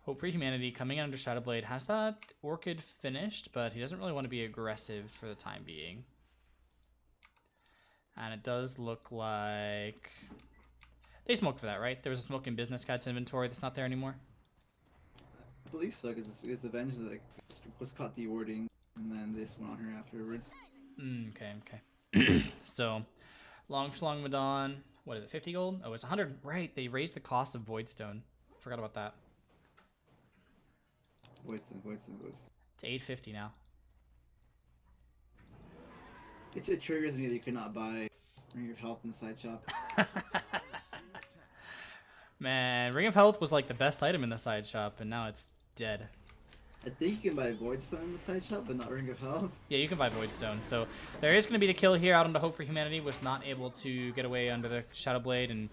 Hope for Humanity coming under Shadow Blade has that Orchid finished, but he doesn't really want to be aggressive for the time being. And it does look like they smoked for that, right? There was a smoke in Business Cat's inventory that's not there anymore. I believe so, because Avenge was caught dewarding, and then they went on her afterwards. Okay. So, Long Schlong Madon, what is it, 50 gold? Oh, it's 100. Right, they raised the cost of Voidstone. Forgot about that. Voidstone was... It's 850 now. It triggers me that you cannot buy Ring of Health in the side shop. Man, Ring of Health was like the best item in the side shop, and now it's dead. I think you can buy Voidstone in the side shop, but not Ring of Health. Yeah, you can buy Voidstone. So there is going to be the kill here out on the Hope for Humanity. Was not able to get away under the Shadow Blade and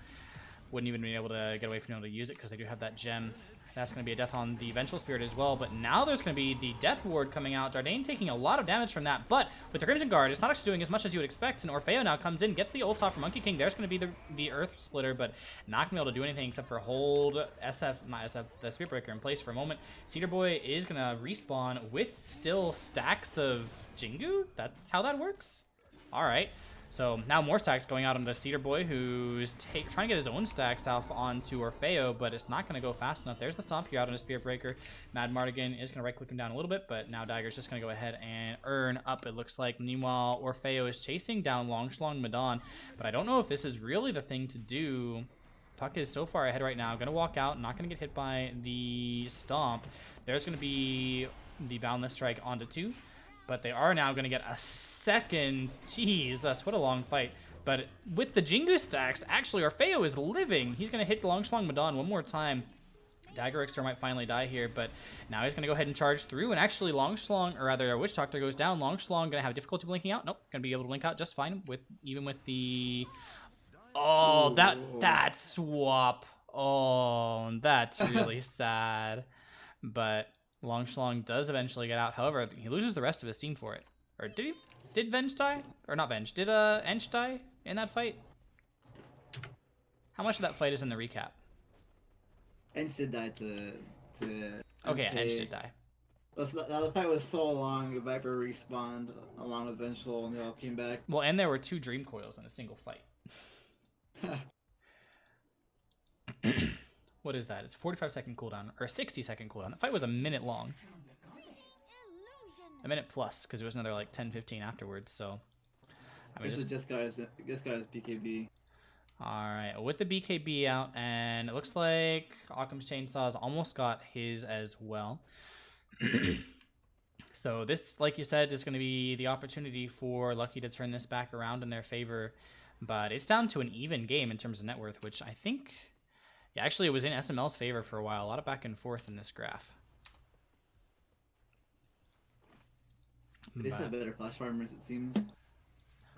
wouldn't even be able to get away from being able to use it because they do have that gem. That's going to be a death on the Vengeful Spirit as well. But now there's going to be the Death Ward coming out. Dardane taking a lot of damage from that. But with the Crimson Guard, it's not actually doing as much as you would expect. And Orfeo now comes in, gets the ult off from Monkey King. There's going to be the Earth Splitter, but not going to be able to do anything except for hold the Spirit Breaker in place for a moment. Cedar Boy is going to respawn with still stacks of Jingu. That's how that works. All right. So now more stacks going out onto Cedar Boy, who's trying to get his own stacks off onto Orfeo, but it's not going to go fast enough. There's the stomp here out on a Spirit Breaker. Mad Mardigan is going to right-click him down a little bit, but now Dagger's just going to go ahead and earn up, it looks like. Meanwhile, Orfeo is chasing down Long Schlong Madon, but I don't know if this is really the thing to do. Puck is so far ahead right now. Going to walk out, not going to get hit by the stomp. There's going to be the Boundless Strike onto 2. But they are now going to get a second. Jeez, what a long fight. But with the Jingu stacks, actually, Orfeo is living. He's going to hit Long Schlong Madon one more time. Dagger Xur might finally die here, but now he's going to go ahead and charge through. And actually, Long Schlong, or rather, Witch Doctor goes down. Long Schlong going to have difficulty blinking out. Nope, going to be able to blink out just fine, even with the... Oh, that swap. Oh, that's really sad. But... Long Schlong does eventually get out. However, he loses the rest of his team for it. Or did he? Did Venge die? Or not Venge. Did Ench die in that fight? How much of that fight is in the recap? Ench did die to Okay, MK. Ench did die. The fight was so long, Viper respawned along with Vengeful and they all came back. Well, and there were 2 Dream Coils in a single fight. What is that? It's a 45-second cooldown, or a 60-second cooldown. The fight was a minute long. A minute plus, because it was another like 10-15 afterwards, so... I mean, This guy's BKB. Alright, with the BKB out, and it looks like Occam's Chainsaw's almost got his as well. So this, like you said, is going to be the opportunity for Lukey to turn this back around in their favor. But it's down to an even game in terms of net worth, which I think... Yeah, actually, it was in SML's favor for a while. A lot of back and forth in this graph. They still have better flash farmers, it seems.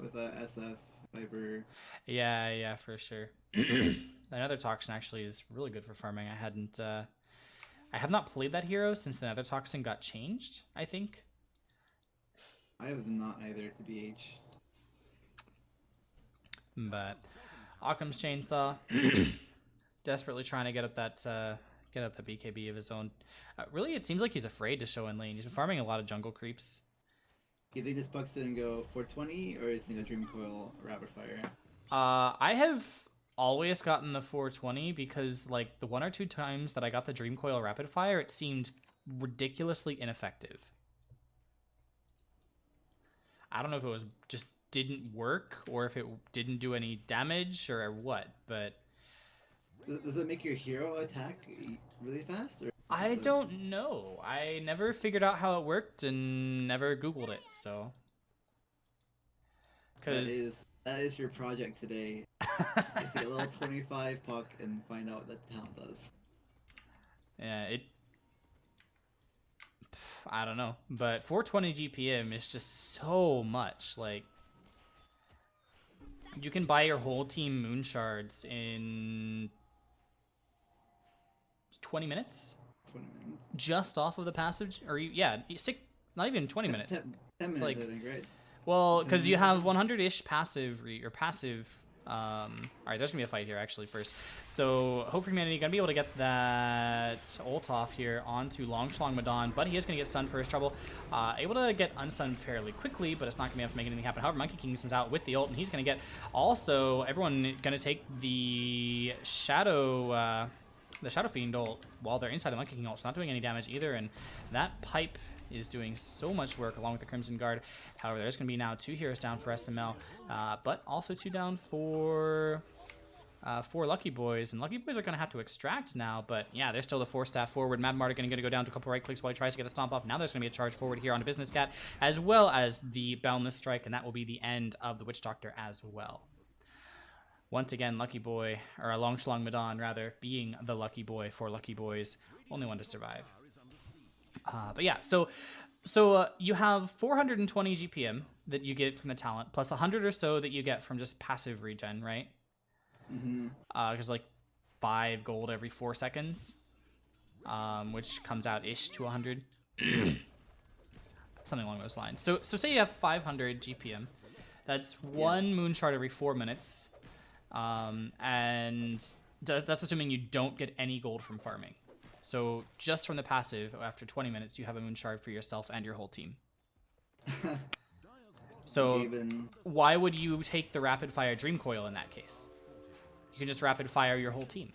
With SF, Viper. Yeah, for sure. Another Toxin actually is really good for farming. I have not played that hero since the Nether Toxin got changed, I think. I have not either, to BH. But Occam's Chainsaw, desperately trying to get up that BKB of his own. Really, it seems like he's afraid to show in lane. He's been farming a lot of jungle creeps. Do you think this Bucks didn't go 420, or is it a Dream Coil Rapid Fire? I have always gotten the 420 because, like, the 1 or 2 times that I got the Dream Coil Rapid Fire, it seemed ridiculously ineffective. I don't know if it was just didn't work or if it didn't do any damage or what, but... Does it make your hero attack really fast? Or I don't know. I never figured out how it worked and never Googled it, so... That is your project today. Just get a little 25 puck and find out what that talent does. Yeah, I don't know. But 420 GPM is just so much. Like, you can buy your whole team moon shards in 20 minutes? 20 minutes. Just off of the passive, or yeah, not even 20 minutes. 10 minutes, like, I think, right? Well, because you have 100-ish passive, alright, there's gonna be a fight here actually first. So, Hope for Humanity gonna be able to get that ult off here onto Long Schlong Madon, but he is gonna get stunned for his trouble. Able to get unstunned fairly quickly, but it's not gonna be able to make anything happen. However, Monkey King comes out with the ult, and he's gonna get also everyone gonna take the Shadow Fiend ult while they're inside the Monkey King ult. It's not doing any damage either, and that pipe is doing so much work along with the Crimson Guard. However, there's going to be now 2 heroes down for SML, but also 2 down for Lucky Boys. And Lucky Boys are going to have to extract now, but yeah, they're still the 4-staff forward. Mad Martyr going to go down to a couple right clicks while he tries to get the stomp off. Now there's going to be a charge forward here on a Business Cat, as well as the Boundless Strike, and that will be the end of the Witch Doctor as well. Once again, Lucky Boy, or Long Schlong Madon, rather, being the Lucky Boy for Lucky Boys. Only one to survive. But yeah, so you have 420 GPM that you get from the talent, plus 100 or so that you get from just passive regen, right? Mm-hmm. Because like 5 gold every 4 seconds, which comes out ish to 100, something along those lines. So say you have 500 GPM, that's 1 moon shard every 4 minutes, and that's assuming you don't get any gold from farming. So just from the passive, after 20 minutes, you have a moon shard for yourself and your whole team. So why would you take the rapid fire Dream Coil in that case? You can just rapid fire your whole team.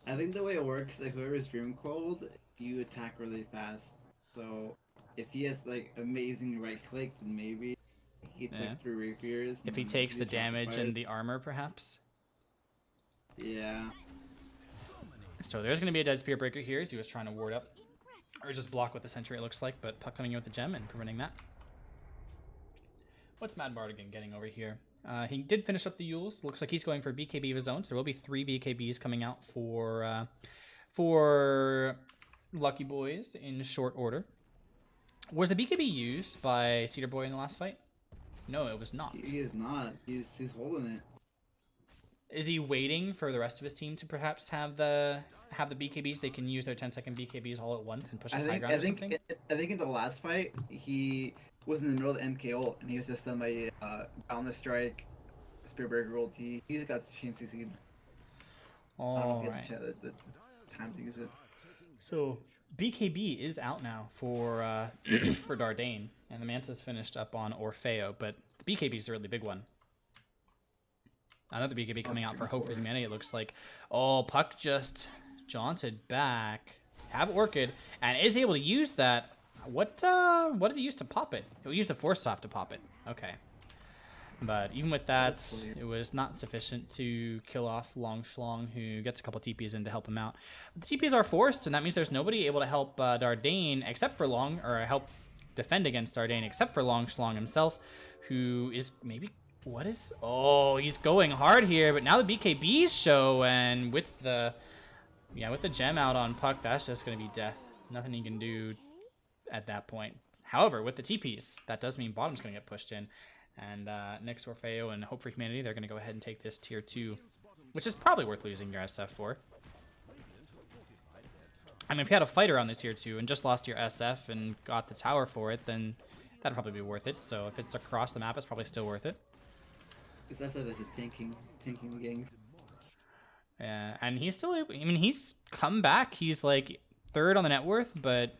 I think the way it works, like whoever's Dream Coiled, you attack really fast. So if he has like amazing right click, then maybe he gets like 3 rapiers. If he takes the damage and the armor, perhaps. Yeah. So there's going to be a Dead Spear Breaker here as he was trying to ward up. Or just block with the sentry, it looks like, but Puck coming in with the gem and preventing that. What's Mad Bardigan getting over here? He did finish up the Yules. Looks like he's going for BKB of his own, so there will be 3 BKBs coming out for Lucky Boys in short order. Was the BKB used by Cedar Boy in the last fight? No, it was not. He is not. He's holding it. Is he waiting for the rest of his team to perhaps have the BKBs? They can use their 10-second BKBs all at once and push up high ground or something? I think in the last fight, he was in the middle of the MK ult, and he was just done by Boundless Strike, Spearbreaker ulti. He's got chain CC. All right. The time to use it. So BKB is out now for for Dardane, and the Manta's finished up on Orfeo, but the BKB is a really big one. Another BKB coming out for Hope for Humanity, it looks like. Oh, Puck just jaunted back. Have Orchid, and is able to use that. What did he use to pop it? He used the Force Soft to pop it. Okay. But even with that, it was not sufficient to kill off Long Schlong, who gets a couple TPs in to help him out. But the TPs are forced, and that means there's nobody able to help Dardane except for Long, or help defend against Dardane except for Long Schlong himself, who is maybe... What is... Oh, he's going hard here, but now the BKBs show, and with the... Yeah, with the gem out on Puck, that's just going to be death. Nothing he can do at that point. However, with the TPs, that does mean bottom's going to get pushed in. And next Orfeo and Hope for Humanity, they're going to go ahead and take this tier 2, which is probably worth losing your SF for. I mean, if you had a fighter on the tier 2 and just lost your SF and got the tower for it, then that'd probably be worth it. So if it's across the map, it's probably still worth it. Because SF is just tanking the gangs. Yeah, and he's still, I mean, he's come back. He's like 3rd on the net worth, but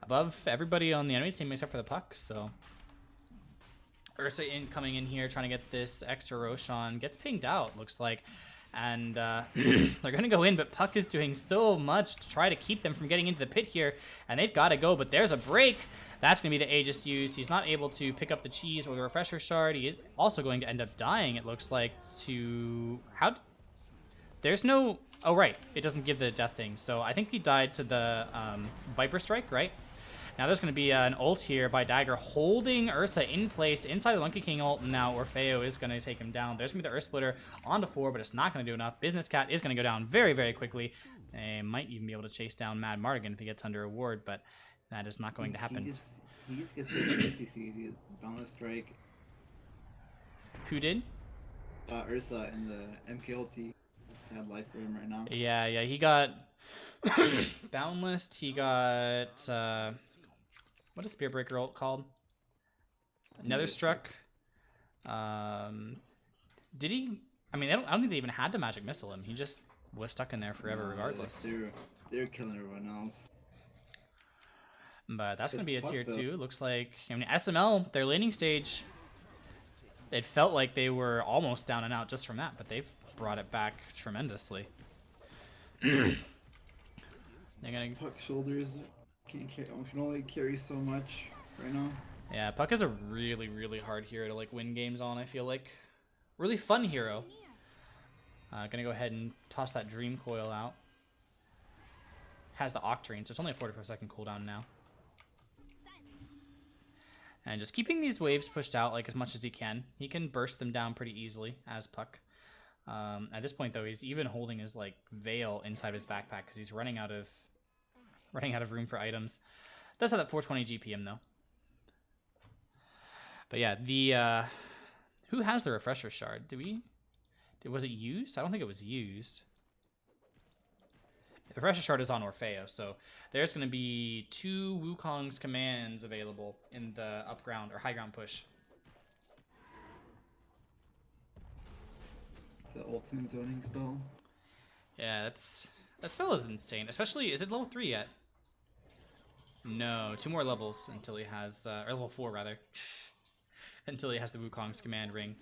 above everybody on the enemy team except for the Puck, so... Ursa coming in here, trying to get this extra Roshan. Gets pinged out, looks like. And they're going to go in, but Puck is doing so much to try to keep them from getting into the pit here. And they've got to go, but there's a break. That's going to be the Aegis used. He's not able to pick up the cheese or the refresher shard. He is also going to end up dying, it looks like, to... There's no... Oh, right. It doesn't give the death thing. So I think he died to the Viper Strike, right? Now there's going to be an ult here by Dagger holding Ursa in place inside the Lukey King ult, and now Orfeo is going to take him down. There's going to be the Earth Splitter onto 4, but it's not going to do enough. Business Cat is going to go down very, very quickly. They might even be able to chase down Mad Mardigan if he gets under a ward, but that is not going to happen. He just gets CC, Boundless Strike. Who did? Ursa and the MK ulti. Sad life for him right now. Yeah, he got Boundless, he got... what is Spearbreaker ult called? Netherstruck. Did he? I mean, I don't think they even had to magic missile him. He just was stuck in there forever, regardless. They're killing everyone else. But that's going to be a tier 2. Looks like, I mean, SML, their laning stage, it felt like they were almost down and out just from that, but they've brought it back tremendously. They're gonna Puck shoulders. Can only carry so much right now. Yeah, Puck is a really, really hard hero to like win games on, I feel like. Really fun hero. Gonna go ahead and toss that Dream Coil out. Has the Octarine, so it's only a 44-second cooldown now. And just keeping these waves pushed out like as much as he can. He can burst them down pretty easily as Puck. At this point though, he's even holding his like Veil inside his backpack because he's running out of room for items. Does have that 420 GPM though. But yeah, the who has the refresher shard? Was it used? I don't think it was used. The refresher shard is on Orfeo, so there's going to be 2 Wukong's commands available in the up ground or high ground push. The ultimate zoning spell. Yeah, that spell is insane. Especially, is it level 3 yet? No, 2 more levels until he has, or level 4 rather, until he has the Wukong's command ring.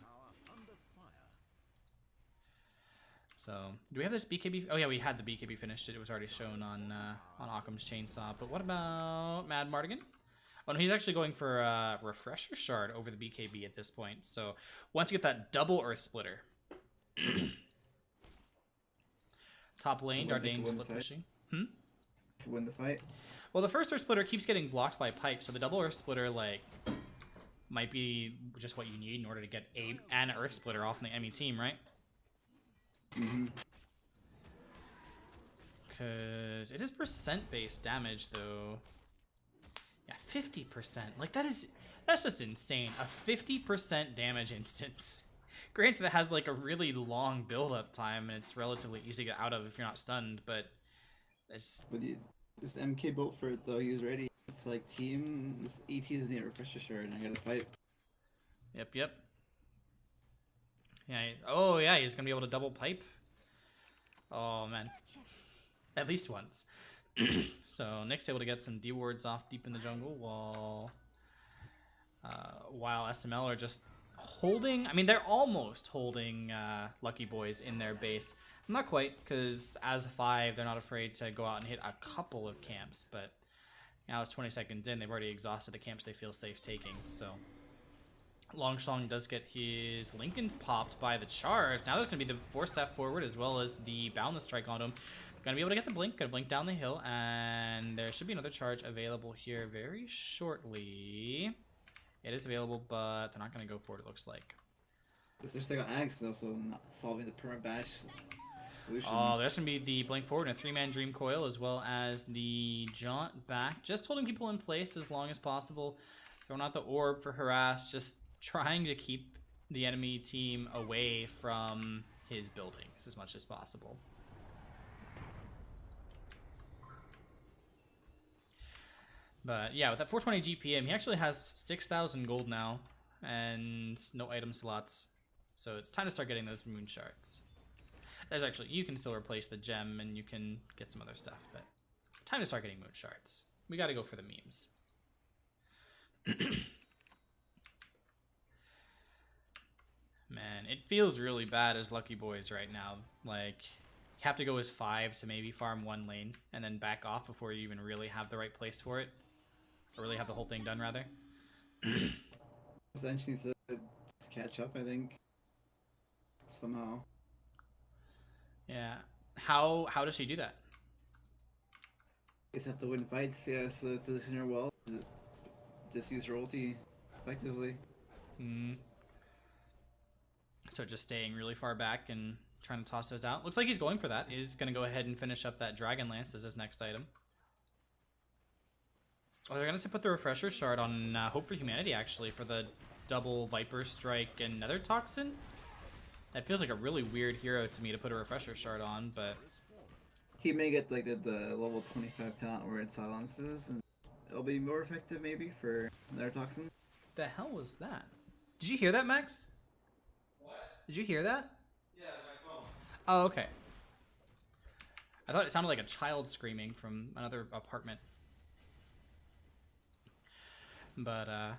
So, do we have this BKB? Oh yeah, we had the BKB finished. It was already shown on Occam's Chainsaw. But what about Mad Mardigan? Oh no, he's actually going for a Refresher Shard over the BKB at this point. So, once you get that double Earth Splitter. Top lane, Dardane split pushing. To win the fight? Well, the first Earth Splitter keeps getting blocked by Pipe, so the double Earth Splitter, like, might be just what you need in order to get an Earth Splitter off the enemy team, right? Because it is percent-based damage, though. Yeah, 50%. Like, that's just insane. A 50% damage instance Granted, it has like a really long build-up time, and it's relatively easy to get out of if you're not stunned, but it's... But this MK built for it though, he was ready. It's like team, this ET doesn't need a refresher shirt, and I got a pipe. Yep. Yeah. Oh, yeah, he's gonna be able to double pipe. Oh, man. At least once. So, Nick's able to get some D-wards off deep in the jungle, while SML are just holding... I mean, they're almost holding Lucky Boys in their base. Not quite, because as 5, they're not afraid to go out and hit a couple of camps, but now it's 20 seconds in, they've already exhausted the camps they feel safe taking, so... Longshong does get his Lincolns popped by the charge. Now there's going to be the 4-step forward as well as the Boundless Strike on him. Going to be able to get the blink. Going to blink down the hill. And there should be another charge available here very shortly. It is available, but they're not going to go for it, it looks like. They're still got Ags though, so not solving the perma bash solution. Oh, there's going to be the blink forward and a 3-man Dream Coil as well as the jaunt back. Just holding people in place as long as possible. Throwing out the orb for harass. Just trying to keep the enemy team away from his buildings as much as possible. But yeah, with that 420 GPM, he actually has 6,000 gold now and no item slots. So it's time to start getting those moon shards. There's actually, you can still replace the gem and you can get some other stuff, but time to start getting moon shards. We got to go for the memes. Man, it feels really bad as Lucky Boys right now. Like, you have to go as 5 to maybe farm 1 lane and then back off before you even really have the right place for it. Or really have the whole thing done, rather. Essentially, needs to catch up, I think. Somehow. Yeah. How does she do that? Just have to win fights, yeah, so position her well. Just use her ulti effectively. So just staying really far back and trying to toss those out. Looks like he's going for that. He's going to go ahead and finish up that Dragon Lance as his next item. Oh, they're going to put the Refresher Shard on Hope for Humanity, actually, for the double Viper Strike and Nether Toxin. That feels like a really weird hero to me to put a Refresher Shard on, but... He may get like the level 25 talent where it silences, and it'll be more effective maybe for Nether Toxin. The hell was that? Did you hear that, Max? Did you hear that? Yeah, my phone. Oh, okay. I thought it sounded like a child screaming from another apartment. But,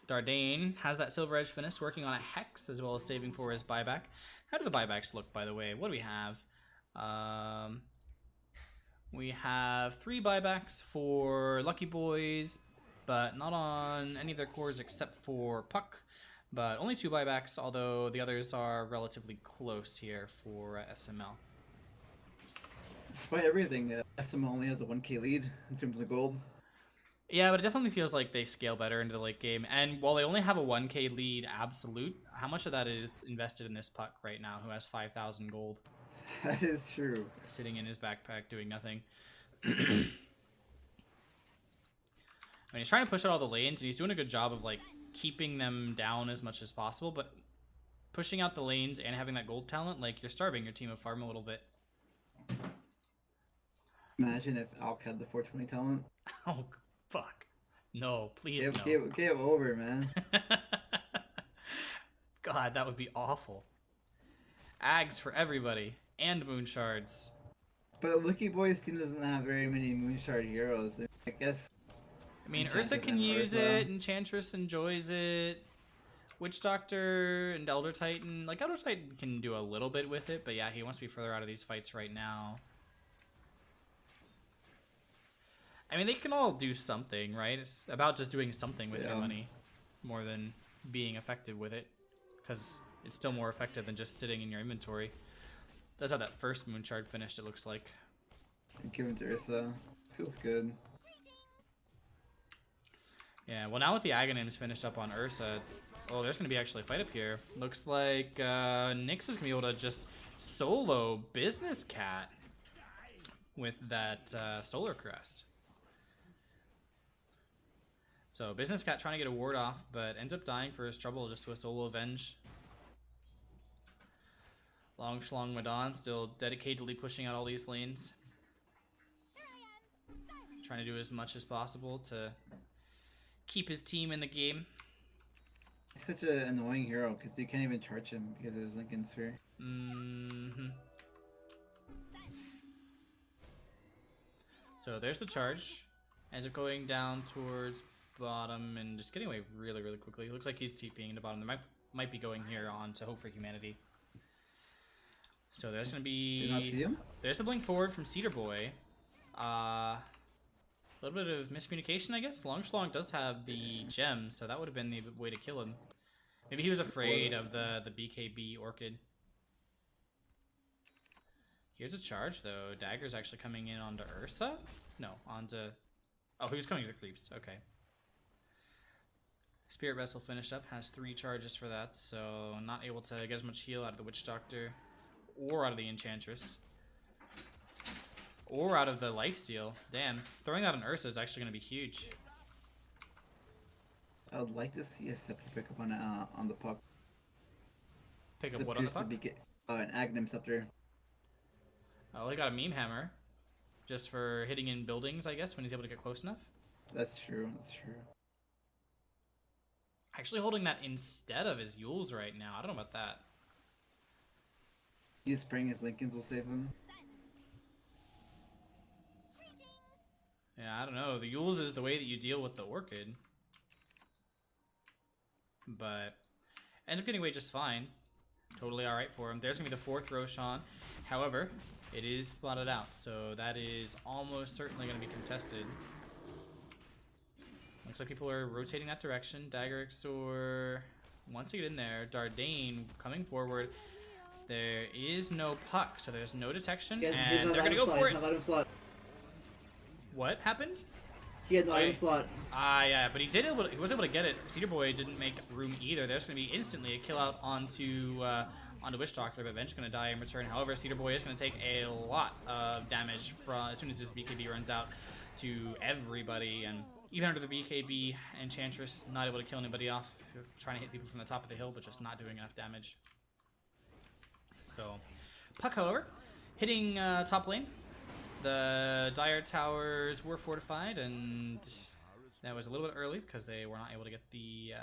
Dardane has that Silver Edge finished, working on a Hex, as well as saving for his buyback. How do the buybacks look, by the way? What do we have? We have 3 buybacks for Lucky Boys, but not on any of their cores except for Puck. But only 2 buybacks, although the others are relatively close here for SML. Despite everything, SM only has a 1k lead in terms of gold. Yeah, but it definitely feels like they scale better into the late game. And while they only have a 1k lead absolute, how much of that is invested in this Puck right now, who has 5,000 gold? That is true. Sitting in his backpack doing nothing. I mean, he's trying to push out all the lanes, and he's doing a good job of, like, keeping them down as much as possible, but pushing out the lanes and having that gold talent, like, you're starving your team of farm a little bit. Imagine if Alk had the 420 talent. Oh, fuck. No, please no. Get over, man. God, that would be awful. Ags for everybody. And moon shards. But Lucky Boy's team doesn't have very many moonshard heroes. I guess. I mean, Enchantress Ursa can and use Ursa. it. Enchantress enjoys it. Witch Doctor and Elder Titan. Like, Elder Titan can do a little bit with it, but yeah, he wants to be further out of these fights right now. I mean, they can all do something, right? It's about just doing something with your money more than being effective with it, because it's still more effective than just sitting in your inventory. That's how that first moon shard finished, it looks like. Give it to Ursa. Feels good. Yeah, well, now with the Aghanims finished up on Ursa, oh, there's going to be actually a fight up here. Looks like Nyx is going to be able to just solo Business Cat with that Solar Crest. So Business Cat trying to get a ward off, but ends up dying for his trouble just with solo Avenge. Long Schlong Madon still dedicatedly pushing out all these lanes. Trying to do as much as possible to keep his team in the game. He's such an annoying hero because you can't even charge him because of his Lincoln Sphere. So there's the charge. Ends up going down towards bottom and just getting away really, really quickly. Looks like he's TPing into bottom. There might be going here on to Hope for Humanity. So there's going to be... Did you not see him? There's the blink forward from Cedar Boy. A little bit of miscommunication, I guess. Long Schlong does have the gem, so that would have been the way to kill him. Maybe he was afraid of the BKB Orchid. Here's a charge, though. Dagger's actually coming in onto Ursa? No, onto... Oh, he was coming to the creeps. Okay. Spirit Vessel finished up. Has 3 charges for that, so not able to get as much heal out of the Witch Doctor. Or out of the Enchantress. Or out of the lifesteal. Damn. Throwing that on Ursa is actually going to be huge. I would like to see a Semper pick up on the puck. Pick up what on the puck? An Agnum Scepter. Oh, he got a meme hammer. Just for hitting in buildings, I guess, when he's able to get close enough. That's true. That's true. Actually holding that instead of his Yules right now. I don't know about that. He's spraying his Lincolns will save him. Yeah, I don't know. The Yules is the way that you deal with the Orchid. But ends up getting away just fine. Totally alright for him. There's going to be the 4th Roshan. However, it is spotted out, so that is almost certainly going to be contested. Looks like people are rotating that direction. Dagger Exor wants to get in there. Dardane coming forward. There is no puck, so there's no detection, and they're going to go for it. What happened? He had no item slot. Yeah, but he was able to get it. Cedar Boy didn't make room either. There's going to be instantly a kill out onto Witch Doctor, but eventually going to die in return. However, Cedar Boy is going to take a lot of damage from as soon as this BKB runs out to everybody, and even under the BKB, Enchantress not able to kill anybody off, trying to hit people from the top of the hill, but just not doing enough damage. So, puck, however, hitting top lane. The Dire Towers were fortified, and that was a little bit early because they were not able to get the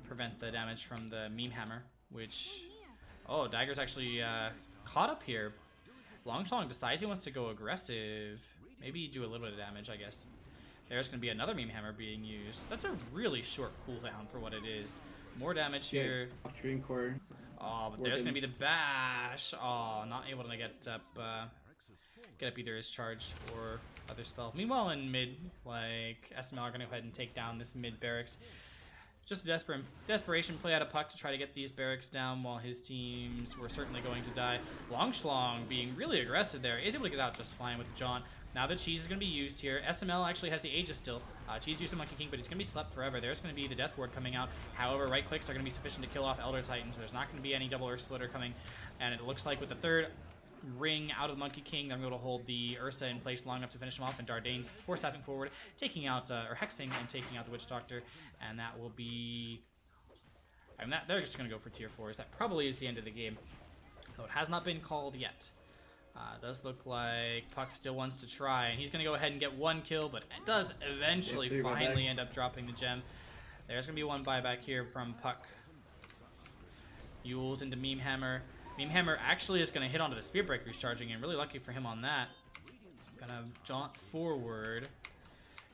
prevent the damage from the meme hammer, which... Oh, Dagger's actually caught up here. Longchlong decides he wants to go aggressive. Maybe do a little bit of damage, I guess. There's going to be another meme hammer being used. That's a really short cooldown for what it is. More damage here. Dream Core. Oh, but there's going to be the bash. Oh, not able to get up either his charge or other spell. Meanwhile, in mid, like, SML are going to go ahead and take down this mid barracks. Just a desperation play out of puck to try to get these barracks down while his teams were certainly going to die. Longchlong being really aggressive there is able to get out just fine with John. Now the cheese is going to be used here. SML actually has the Aegis still. Cheese used the Monkey King, but he's going to be slept forever. There's going to be the Death Ward coming out. However, right clicks are going to be sufficient to kill off Elder Titan, so there's not going to be any double Earth Splitter coming. And it looks like with the 3rd ring out of the Monkey King, they're going to hold the Ursa in place long enough to finish him off. And Dardane's force-tapping forward, taking out, or hexing and taking out the Witch Doctor. And that will be... I mean, they're just going to go for tier 4s. That probably is the end of the game, though it has not been called yet. Does look like Puck still wants to try, and he's going to go ahead and get 1 kill, but it does eventually finally end up dropping the gem. There's going to be 1 buyback here from Puck. Yules into Meme Hammer. Meme Hammer actually is going to hit onto the Spear Breaker who's charging in. Really lucky for him on that. Going to jaunt forward.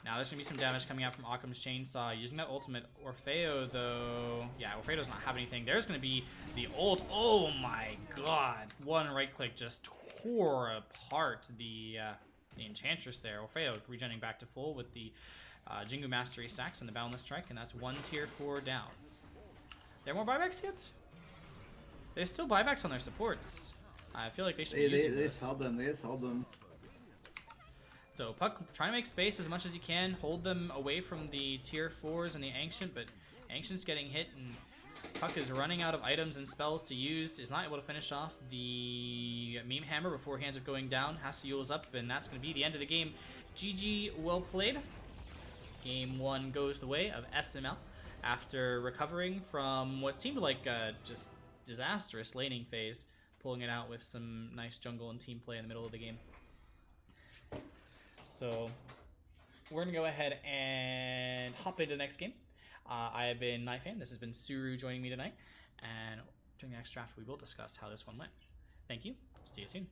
Now there's going to be some damage coming out from Occam's Chainsaw. Using that ultimate. Orfeo, though... Yeah, Orfeo does not have anything. There's going to be the ult. Oh my god. 1 right click just tore apart the Enchantress there. Orfeo regenerating back to full with the Jingu Mastery stacks and the Boundless Strike, and that's 1 tier 4 down. There more buybacks yet? There's still buybacks on their supports. I feel like they should be using They just held them. They just held them. So Puck trying to make space as much as he can, hold them away from the tier 4s and the Ancient, but Ancient's getting hit, and Puck is running out of items and spells to use, is not able to finish off the Meme Hammer before he ends up going down, has to Yules up, and that's going to be the end of the game. GG, well played. Game 1 goes the way of SML after recovering from what seemed like just disastrous laning phase, pulling it out with some nice jungle and team play in the middle of the game. So we're going to go ahead and hop into the next game. I have been Knifefan. This has been Suru joining me tonight. And during the next draft, we will discuss how this one went. Thank you. See you soon.